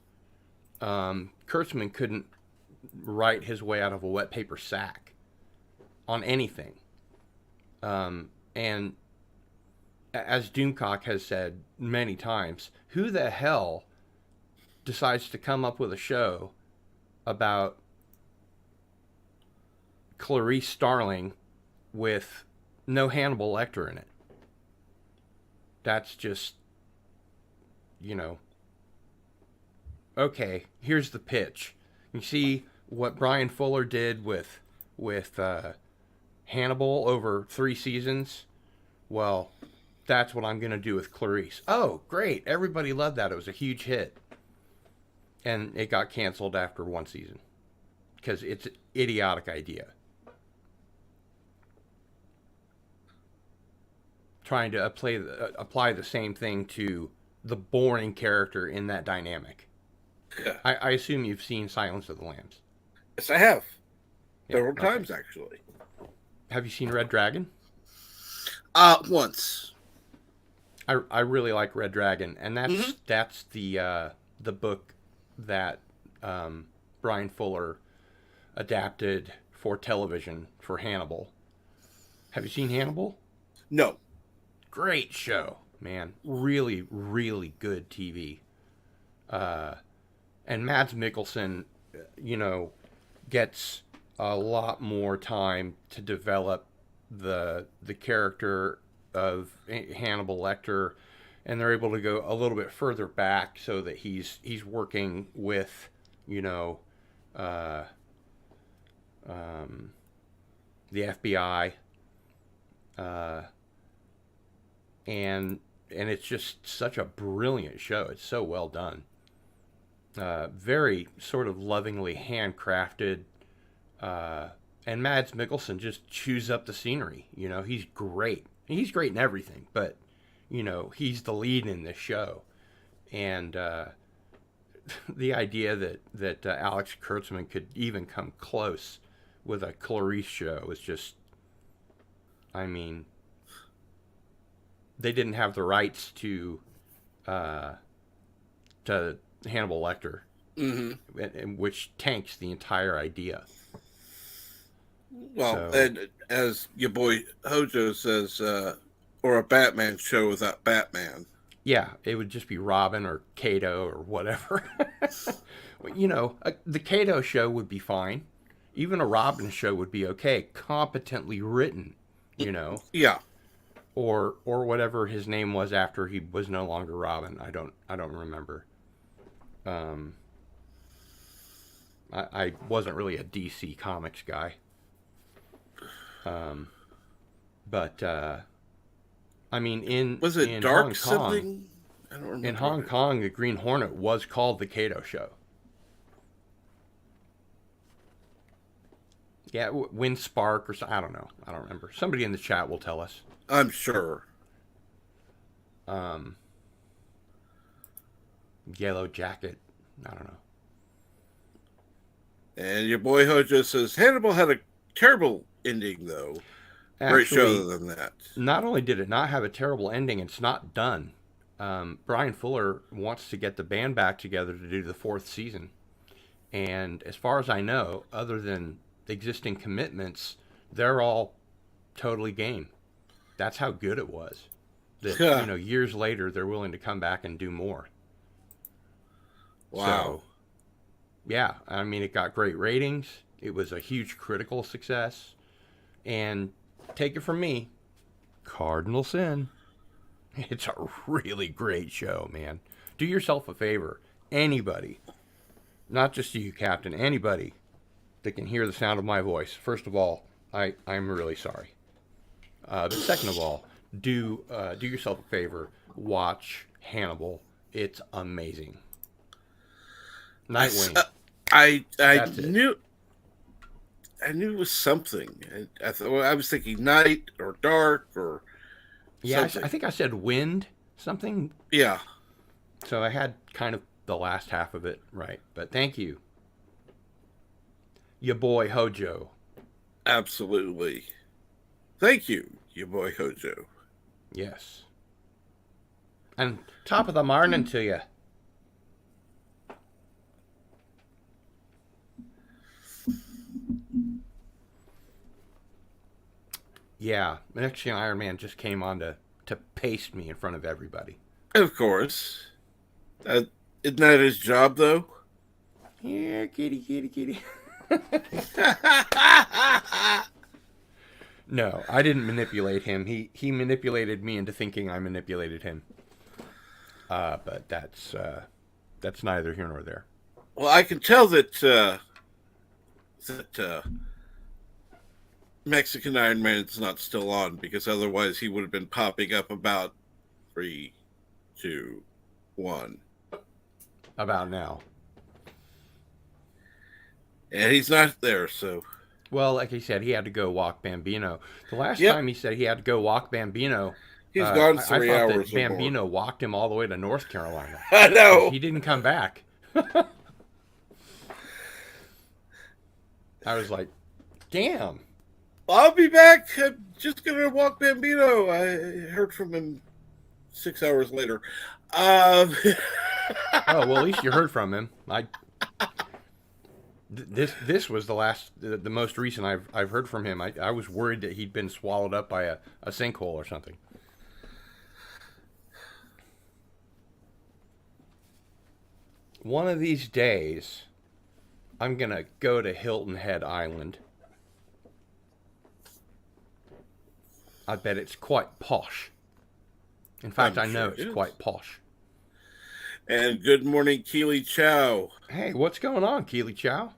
[SPEAKER 2] Kurtzman couldn't write his way out of a wet paper sack on anything. And as Doomcock has said many times, who the hell decides to come up with a show about Clarice Starling with no Hannibal Lecter in it? That's just, you know, okay, here's the pitch. You see what Brian Fuller did with Hannibal over 3 seasons? Well, that's what I'm going to do with Clarice. Oh, great. Everybody loved that. It was a huge hit. And it got canceled after 1 season. Because it's an idiotic idea. Trying to apply the same thing to the boring character in that dynamic.
[SPEAKER 1] Yeah.
[SPEAKER 2] I assume you've seen Silence of the Lambs.
[SPEAKER 1] Yes, I have. Several times, actually.
[SPEAKER 2] Have you seen Red Dragon?
[SPEAKER 1] Once.
[SPEAKER 2] I really like Red Dragon, and that's the book that Brian Fuller adapted for television for Hannibal. Have you seen Hannibal?
[SPEAKER 1] No.
[SPEAKER 2] Great show, man. Really, really good TV. And Mads Mikkelsen, you know, gets a lot more time to develop the character of Hannibal Lecter, and they're able to go a little bit further back so that he's working with, you know, the FBI, and it's just such a brilliant show. It's so well done. Very sort of lovingly handcrafted, and Mads Mikkelsen just chews up the scenery. You know, he's great. He's great in everything, but, you know, he's the lead in this show. And the idea that Alex Kurtzman could even come close with a Clarice show is just I mean, they didn't have the rights to Hannibal Lecter, which tanks the entire idea.
[SPEAKER 1] Well,
[SPEAKER 2] So-
[SPEAKER 1] and as your boy Hojo says, or a Batman show without Batman.
[SPEAKER 2] Yeah, it would just be Robin or Kato or whatever. You know, the Kato show would be fine. Even a Robin show would be okay, competently written, you know.
[SPEAKER 1] Yeah.
[SPEAKER 2] Or whatever his name was after he was no longer Robin. I don't remember. I wasn't really a DC Comics guy. But I mean, in
[SPEAKER 1] Was it
[SPEAKER 2] in
[SPEAKER 1] Dark
[SPEAKER 2] Hong Kong,
[SPEAKER 1] something? I don't remember.
[SPEAKER 2] in Hong Kong, the Green Hornet was called the Kato Show. Yeah, Wind Spark or something. I don't know. I don't remember. Somebody in the chat will tell us.
[SPEAKER 1] I'm sure.
[SPEAKER 2] Yellow Jacket. I don't know.
[SPEAKER 1] And your boy Hojo says Hannibal had a terrible ending, though. Great show
[SPEAKER 2] Actually,
[SPEAKER 1] other than that.
[SPEAKER 2] not only did it not have a terrible ending, it's not done. Brian Fuller wants to get the band back together to do the 4th season. And as far as I know, other than existing commitments, they're all totally game. That's how good it was. That, you know, years later, they're willing to come back and do more.
[SPEAKER 1] Wow.
[SPEAKER 2] So, yeah, I mean, it got great ratings. It was a huge critical success. And take it from me, Cardinal Sin. It's a really great show, man. Do yourself a favor. Anybody, not just you, Captain, anybody that can hear the sound of my voice. First of all, I'm really sorry. But second of all, do yourself a favor. Watch Hannibal. It's amazing. Nightwing.
[SPEAKER 1] I
[SPEAKER 2] That's it.
[SPEAKER 1] knew it was something. I was thinking night or dark or
[SPEAKER 2] Yeah,
[SPEAKER 1] something.
[SPEAKER 2] I think I said wind something.
[SPEAKER 1] Yeah.
[SPEAKER 2] So I had kind of the last half of it right. But thank you. Your boy Hojo.
[SPEAKER 1] Absolutely. Thank you, your boy Hojo.
[SPEAKER 2] Yes. And top of the morning to you. Yeah, Mexican Iron Man just came on to paste me in front of everybody.
[SPEAKER 1] Of course. Isn't that his job, though?
[SPEAKER 2] Yeah, kitty, kitty, kitty. No, I didn't manipulate him. He manipulated me into thinking I manipulated him. But that's neither here nor there.
[SPEAKER 1] Well, I can tell that Mexican Iron Man's not still on, because otherwise he would have been popping up about 3, 2, 1.
[SPEAKER 2] About now.
[SPEAKER 1] And he's not there, so.
[SPEAKER 2] Well, like he said, he had to go walk Bambino. The last
[SPEAKER 1] Yep.
[SPEAKER 2] time he said he had to go walk Bambino,
[SPEAKER 1] He's gone
[SPEAKER 2] I
[SPEAKER 1] 3
[SPEAKER 2] thought
[SPEAKER 1] hours
[SPEAKER 2] that
[SPEAKER 1] or more.
[SPEAKER 2] Bambino walked him all the way to North Carolina.
[SPEAKER 1] I know.
[SPEAKER 2] He didn't come back. I was like, damn.
[SPEAKER 1] I'll be back. I'm just going to walk Bambino. I heard from him 6 hours later.
[SPEAKER 2] Oh, well, at least you heard from him. This was the most recent I've heard from him. I was worried that he'd been swallowed up by a sinkhole or something. One of these days, I'm gonna go to Hilton Head Island. I bet it's quite posh. In fact,
[SPEAKER 1] I'm
[SPEAKER 2] I know
[SPEAKER 1] sure it
[SPEAKER 2] it's
[SPEAKER 1] is.
[SPEAKER 2] quite posh.
[SPEAKER 1] And good morning, Keely Chow.
[SPEAKER 2] Hey, what's going on, Keely Chow?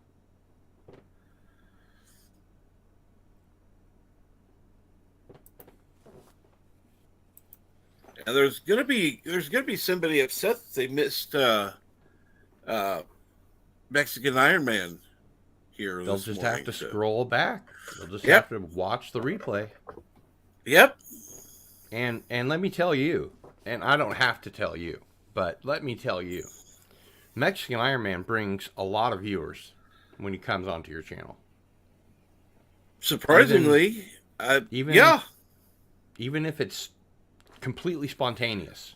[SPEAKER 1] And there's gonna be somebody upset that they missed Mexican Iron Man here.
[SPEAKER 2] They'll
[SPEAKER 1] this
[SPEAKER 2] just
[SPEAKER 1] morning,
[SPEAKER 2] have to
[SPEAKER 1] so-
[SPEAKER 2] scroll back. They'll just
[SPEAKER 1] Yep.
[SPEAKER 2] have to watch the replay.
[SPEAKER 1] Yep.
[SPEAKER 2] And let me tell you, and I don't have to tell you, but let me tell you, Mexican Iron Man brings a lot of viewers when he comes onto your channel.
[SPEAKER 1] Surprisingly,
[SPEAKER 2] Even
[SPEAKER 1] yeah.
[SPEAKER 2] even if it's completely spontaneous,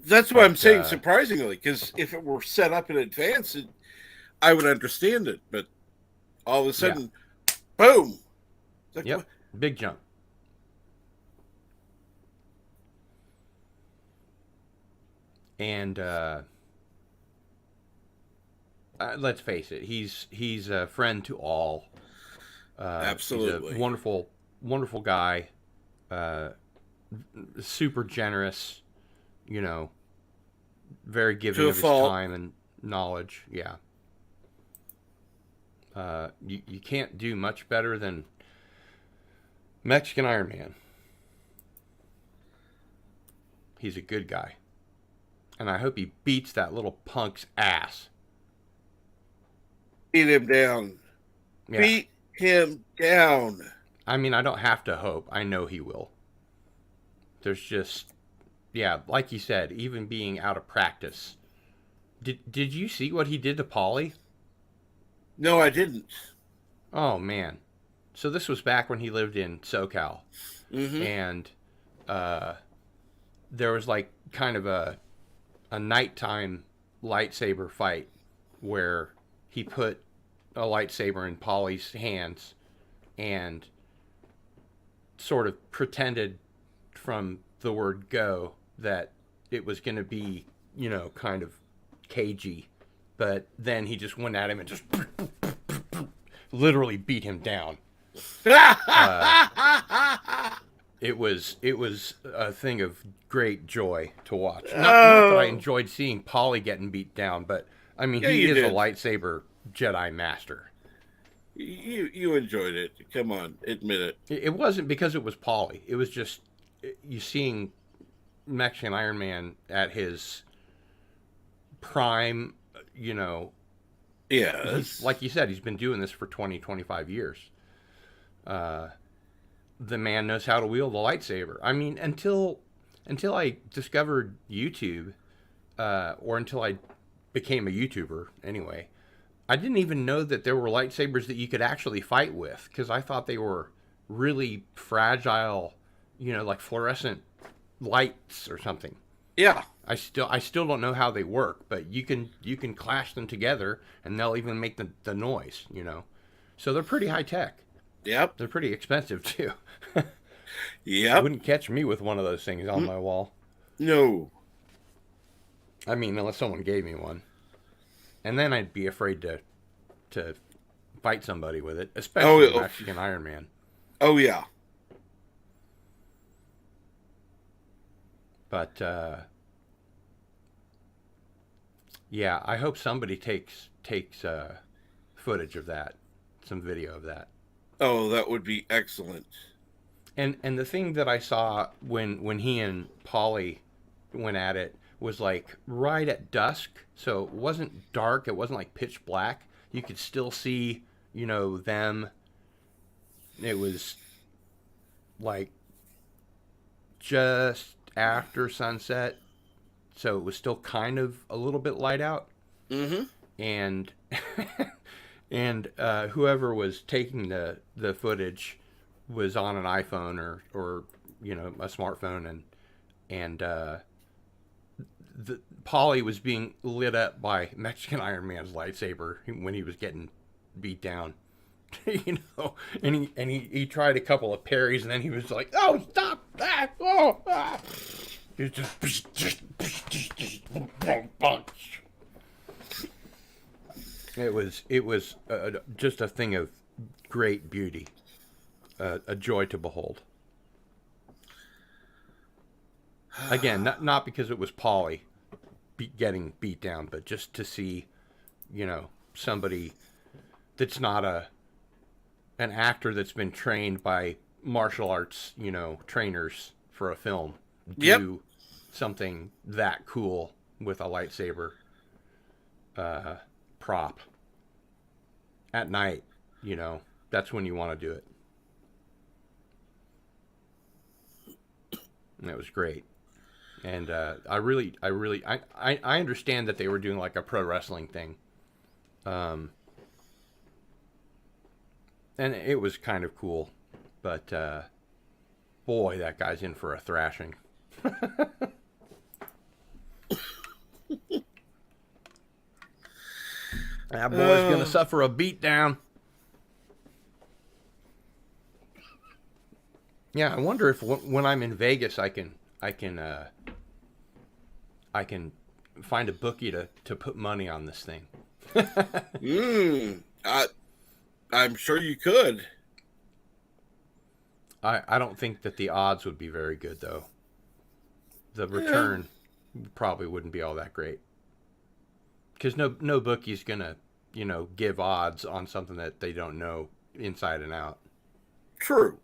[SPEAKER 1] That's what I'm saying,
[SPEAKER 2] But,
[SPEAKER 1] surprisingly, because if it were set up in advance, I would understand it. But all of a sudden, boom! It's like,
[SPEAKER 2] Yep,
[SPEAKER 1] what?
[SPEAKER 2] big jump. And let's face it, he's a friend to all.
[SPEAKER 1] Absolutely.
[SPEAKER 2] He's a wonderful guy. Super generous. Very giving
[SPEAKER 1] To a
[SPEAKER 2] of his
[SPEAKER 1] fault.
[SPEAKER 2] time and knowledge. Yeah. You can't do much better than Mexican Iron Man. He's a good guy. And I hope he beats that little punk's ass.
[SPEAKER 1] Beat him down.
[SPEAKER 2] Yeah.
[SPEAKER 1] Beat him down.
[SPEAKER 2] I mean, I don't have to hope. I know he will. There's just, like you said, even being out of practice. Did you see what he did to Paulie?
[SPEAKER 1] No, I didn't.
[SPEAKER 2] Oh, man. So this was back when he lived in SoCal.
[SPEAKER 1] Mm-hmm.
[SPEAKER 2] And there was like kind of a nighttime lightsaber fight where he put a lightsaber in Paulie's hands and sort of pretended from the word go that it was going to be, kind of cagey. But then he just went at him and just literally beat him down. It was a thing of great joy to watch. Not that I enjoyed seeing Paulie getting beat down, but I mean, he is a lightsaber Jedi master.
[SPEAKER 1] You enjoyed it. Come on, admit it.
[SPEAKER 2] It wasn't because it was Paulie. It was just you seeing Mexican Iron Man at his prime.
[SPEAKER 1] Yeah,
[SPEAKER 2] like you said, he's been doing this for 20, 25 years. The man knows how to wield the lightsaber. I mean, until I discovered YouTube, or until I became a YouTuber, anyway, I didn't even know that there were lightsabers that you could actually fight with, because I thought they were really fragile, like fluorescent lights or something.
[SPEAKER 1] Yeah.
[SPEAKER 2] I still don't know how they work, but you can clash them together and they'll even make the noise, So they're pretty high tech.
[SPEAKER 1] Yep.
[SPEAKER 2] They're pretty expensive too.
[SPEAKER 1] Yep.
[SPEAKER 2] You wouldn't catch me with one of those things on my wall.
[SPEAKER 1] No.
[SPEAKER 2] I mean, unless someone gave me one. And then I'd be afraid to fight somebody with it, especially Mexican Iron Man.
[SPEAKER 1] Oh, yeah.
[SPEAKER 2] But, yeah, I hope somebody takes footage of that, some video of that.
[SPEAKER 1] Oh, that would be excellent.
[SPEAKER 2] And the thing that I saw when he and Paulie went at it was like right at dusk, so it wasn't dark, it wasn't like pitch black. You could still see, them. It was like just after sunset, so it was still kind of a little bit light out.
[SPEAKER 1] Mm-hmm.
[SPEAKER 2] And whoever was taking the footage was on an iPhone or a smartphone, and the Paulie was being lit up by Mexican Iron Man's lightsaber when he was getting beat down. And he tried a couple of parries, and then he was like, "Oh, stop that! Oh, ah!" He was just It was just a thing of great beauty, a joy to behold. Again, not because it was Paulie getting beat down, but just to see, somebody that's not an actor that's been trained by martial arts, trainers for a film, do something that cool with a lightsaber prop at night. That's when you want to do it. And it was great. And I understand that they were doing like a pro wrestling thing. And it was kind of cool. But boy, that guy's in for a thrashing. That boy's gonna suffer a beatdown. Yeah, I wonder if when I'm in Vegas, I can find a bookie to put money on this thing.
[SPEAKER 1] I'm sure you could.
[SPEAKER 2] I don't think that the odds would be very good, though. The return probably wouldn't be all that great. Because no bookie's gonna, give odds on something that they don't know inside and out.
[SPEAKER 1] True.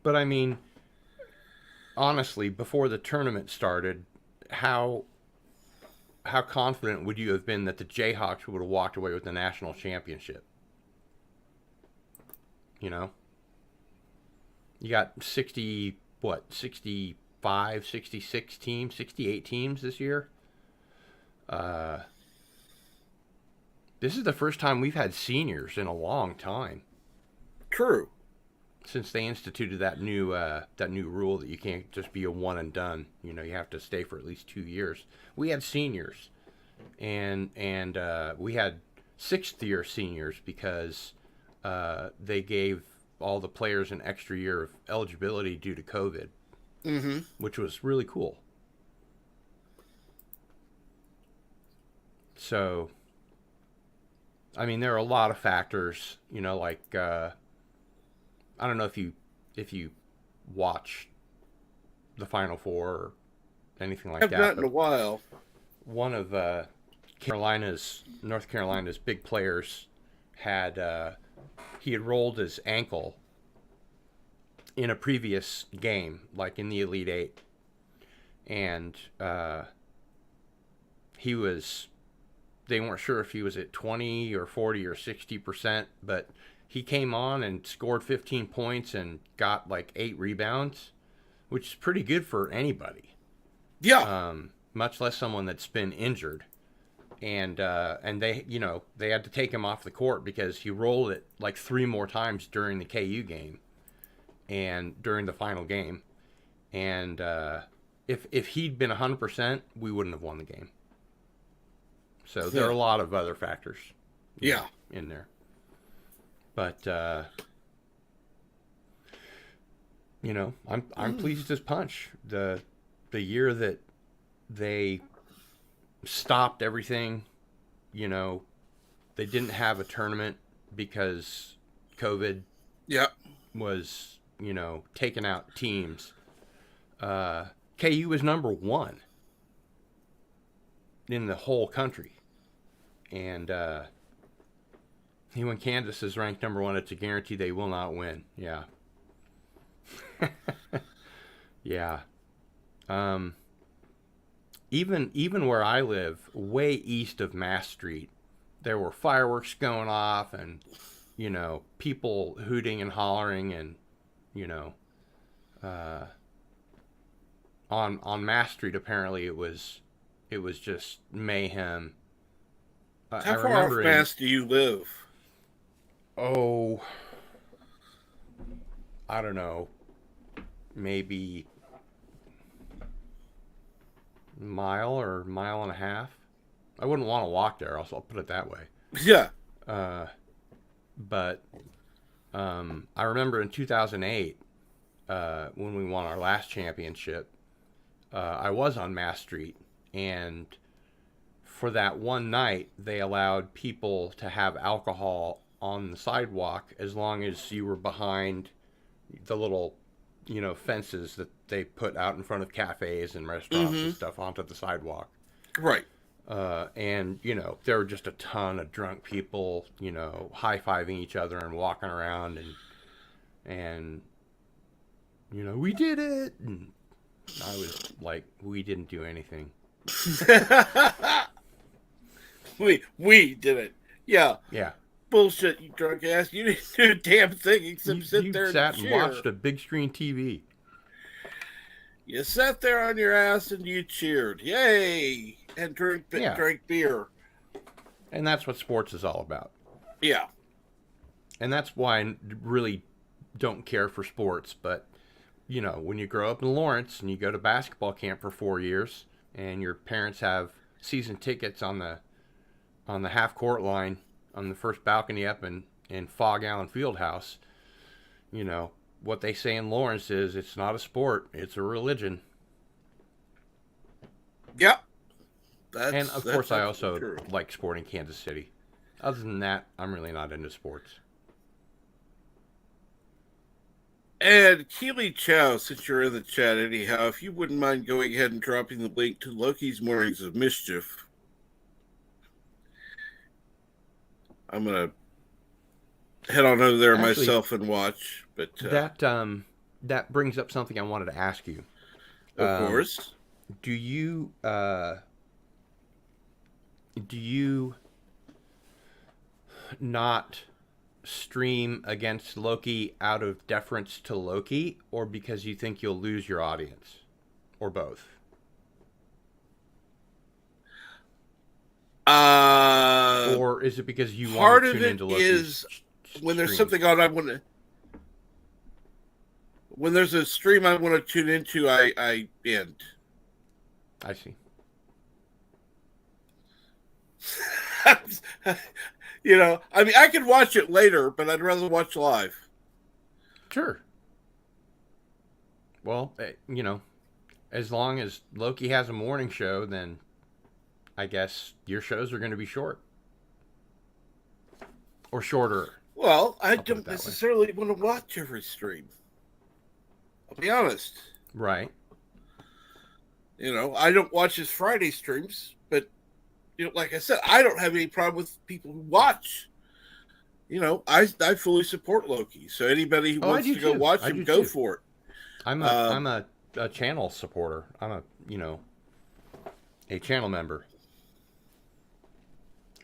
[SPEAKER 2] But I mean, honestly, before the tournament started, how confident would you have been that the Jayhawks would have walked away with the national championship? You got 65, 66 teams, 68 teams this year. This is the first time we've had seniors in a long time.
[SPEAKER 1] True.
[SPEAKER 2] Since they instituted that new rule that you can't just be a one and done. You have to stay for at least 2 years. We had seniors, and we had 6th-year seniors because they gave all the players an extra year of eligibility due to COVID, which was really cool. So, I mean, there are a lot of factors, like I don't know if you watch the Final Four or anything like that.
[SPEAKER 1] I've not in a while.
[SPEAKER 2] One of North Carolina's big players he had rolled his ankle in a previous game, like in the Elite Eight, and they weren't sure if he was at 20 or 40 or 60%, but he came on and scored 15 points and got like 8 rebounds, which is pretty good for anybody.
[SPEAKER 1] Yeah.
[SPEAKER 2] Much less someone that's been injured. And they had to take him off the court because he rolled it like 3 more times during the KU game and during the final game. And if he'd been 100%, we wouldn't have won the game. So there are a lot of other factors in there. But I'm pleased as punch. The year that they stopped everything, they didn't have a tournament because COVID was, taking out teams. KU was number 1 in the whole country. And when Kansas is ranked number 1, it's a guarantee they will not win. Yeah. Yeah. Even where I live, way east of Mass Street, there were fireworks going off and, people hooting and hollering and, on Mass Street, apparently it was just mayhem.
[SPEAKER 1] How far off Mass do you live?
[SPEAKER 2] Oh, I don't know, maybe a mile or mile and a half. I wouldn't want to walk there, I'll put it that way.
[SPEAKER 1] Yeah.
[SPEAKER 2] But I remember in 2008, when we won our last championship, I was on Mass Street, and for that one night, they allowed people to have alcohol on the sidewalk as long as you were behind the little, fences that they put out in front of cafes and restaurants and stuff onto the sidewalk.
[SPEAKER 1] Right.
[SPEAKER 2] And, there were just a ton of drunk people, high-fiving each other and walking around and we did it. And I was like, we didn't do anything.
[SPEAKER 1] we did it. Yeah.
[SPEAKER 2] Yeah.
[SPEAKER 1] Bullshit, you drunk ass. You didn't do a damn thing except sit there and
[SPEAKER 2] sat
[SPEAKER 1] cheer.
[SPEAKER 2] And watched a big screen TV.
[SPEAKER 1] You sat there on your ass and you cheered. Yay! And drank beer.
[SPEAKER 2] And that's what sports is all about.
[SPEAKER 1] Yeah.
[SPEAKER 2] And that's why I really don't care for sports. But you know, when you grow up in Lawrence and you go to basketball camp for 4 years, and your parents have season tickets on the half court line on the first balcony up in Fog Allen Fieldhouse, you know, what they say in Lawrence is it's not a sport, it's a religion.
[SPEAKER 1] Yeah.
[SPEAKER 2] And of course, I also
[SPEAKER 1] true.
[SPEAKER 2] like sporting Kansas City. Other than that, I'm really not into sports.
[SPEAKER 1] And Keely Chow, since you're in the chat anyhow, if you wouldn't mind going ahead and dropping the link to Loki's Mornings of Mischief, I'm gonna head on over there
[SPEAKER 2] Actually,
[SPEAKER 1] myself and watch. But
[SPEAKER 2] that brings up something I wanted to ask you.
[SPEAKER 1] Of course.
[SPEAKER 2] Do you not stream against Loki out of deference to Loki, or because you think you'll lose your audience, or both? Or is it because you want to tune into Loki's
[SPEAKER 1] when there's
[SPEAKER 2] streams?
[SPEAKER 1] something on I want to. When there's a stream I want to tune into, I end.
[SPEAKER 2] I see.
[SPEAKER 1] You know, I mean, I could watch it later, but I'd rather watch live.
[SPEAKER 2] Sure. Well, you know, as long as Loki has a morning show, then I guess your shows are going to be short. Or shorter.
[SPEAKER 1] Well, I don't necessarily want to watch every stream. I'll be honest.
[SPEAKER 2] Right.
[SPEAKER 1] You know, I don't watch his Friday streams, but, you know, like I said, I don't have any problem with people who watch. You know, I fully support Loki. So anybody who wants to go watch him, go for it.
[SPEAKER 2] I'm a channel supporter. I'm a channel member.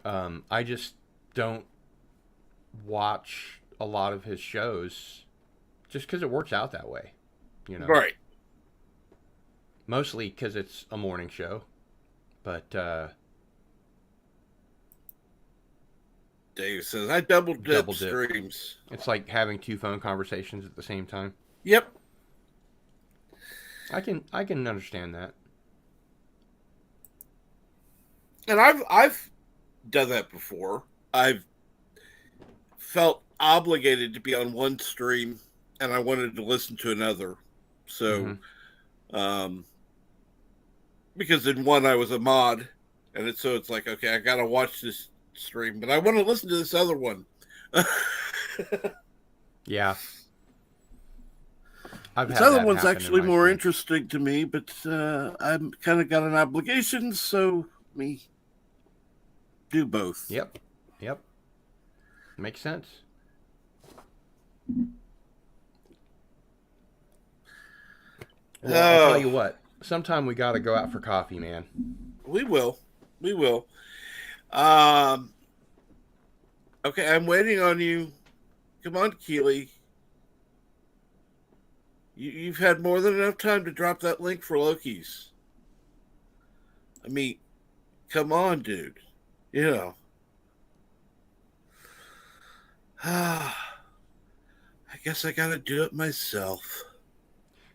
[SPEAKER 2] I just don't watch a lot of his shows just because it works out that way, you know.
[SPEAKER 1] Right.
[SPEAKER 2] Mostly because it's a morning show, but
[SPEAKER 1] Dave says I double dip streams.
[SPEAKER 2] It's like having two phone conversations at the same time.
[SPEAKER 1] Yep.
[SPEAKER 2] I can understand that.
[SPEAKER 1] And I've done that before. I've felt obligated to be on one stream and I wanted to listen to another. So because in one I was a mod, and it's like, okay, I gotta watch this stream, but I want to listen to this other one.
[SPEAKER 2] Yeah.
[SPEAKER 1] This other one's actually more interesting to me, but I'm kind of got an obligation, so me do both.
[SPEAKER 2] Yep. Makes sense. Well, I'll tell you what. Sometime we got to go out for coffee, man.
[SPEAKER 1] We will. Okay, I'm waiting on you. Come on, Keely. You've had more than enough time to drop that link for Loki's. I mean, come on, dude. You know. I guess I gotta do it myself.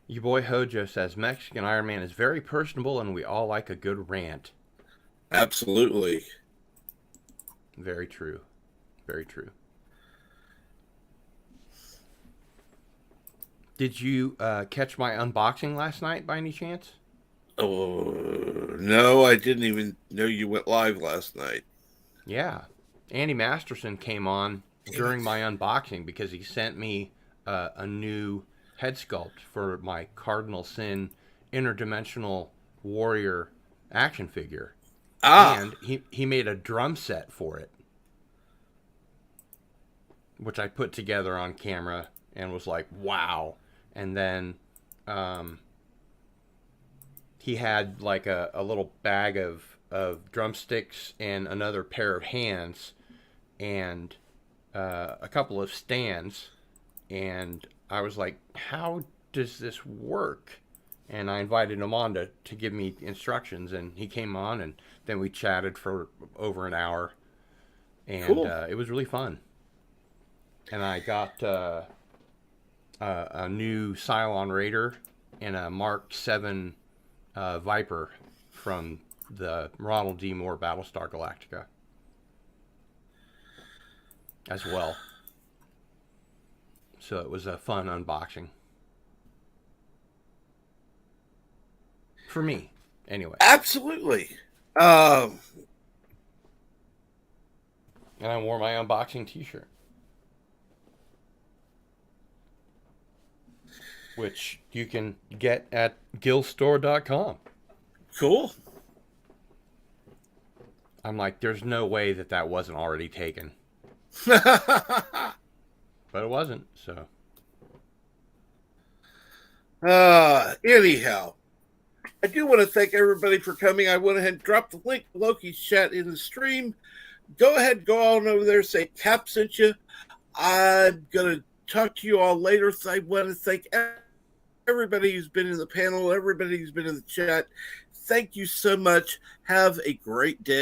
[SPEAKER 2] Your boy Hojo says Mexican Iron Man is very personable and we all like a good rant.
[SPEAKER 1] Absolutely.
[SPEAKER 2] Very true. Very true. Did you catch my unboxing last night by any chance?
[SPEAKER 1] Oh, no, I didn't even know you went live last night.
[SPEAKER 2] Yeah. Andy Masterson came on during my unboxing because he sent me a new head sculpt for my Cardinal Sin interdimensional warrior action figure. And he made a drum set for it, which I put together on camera and was like, wow. And then he had like a little bag of drumsticks and another pair of hands and a couple of stands. And I was like, how does this work? And I invited him on to give me instructions, and he came on, and then we chatted for over an hour, and cool. It was really fun. And I got a new Cylon Raider and a Mark 7 Viper from the Ronald D. Moore Battlestar Galactica as well. So it was a fun unboxing. For me, anyway.
[SPEAKER 1] Absolutely.
[SPEAKER 2] And I wore my unboxing t-shirt. Which you can get at gillstore.com.
[SPEAKER 1] Cool.
[SPEAKER 2] I'm like, there's no way that wasn't already taken. But it wasn't, so.
[SPEAKER 1] Anyhow, I do want to thank everybody for coming. I went ahead and dropped the link to Loki's chat in the stream. Go ahead, go on over there, say Cap sent you. I'm going to talk to you all later. I want to thank everybody who's been in the panel, everybody who's been in the chat. Thank you so much. Have a great day.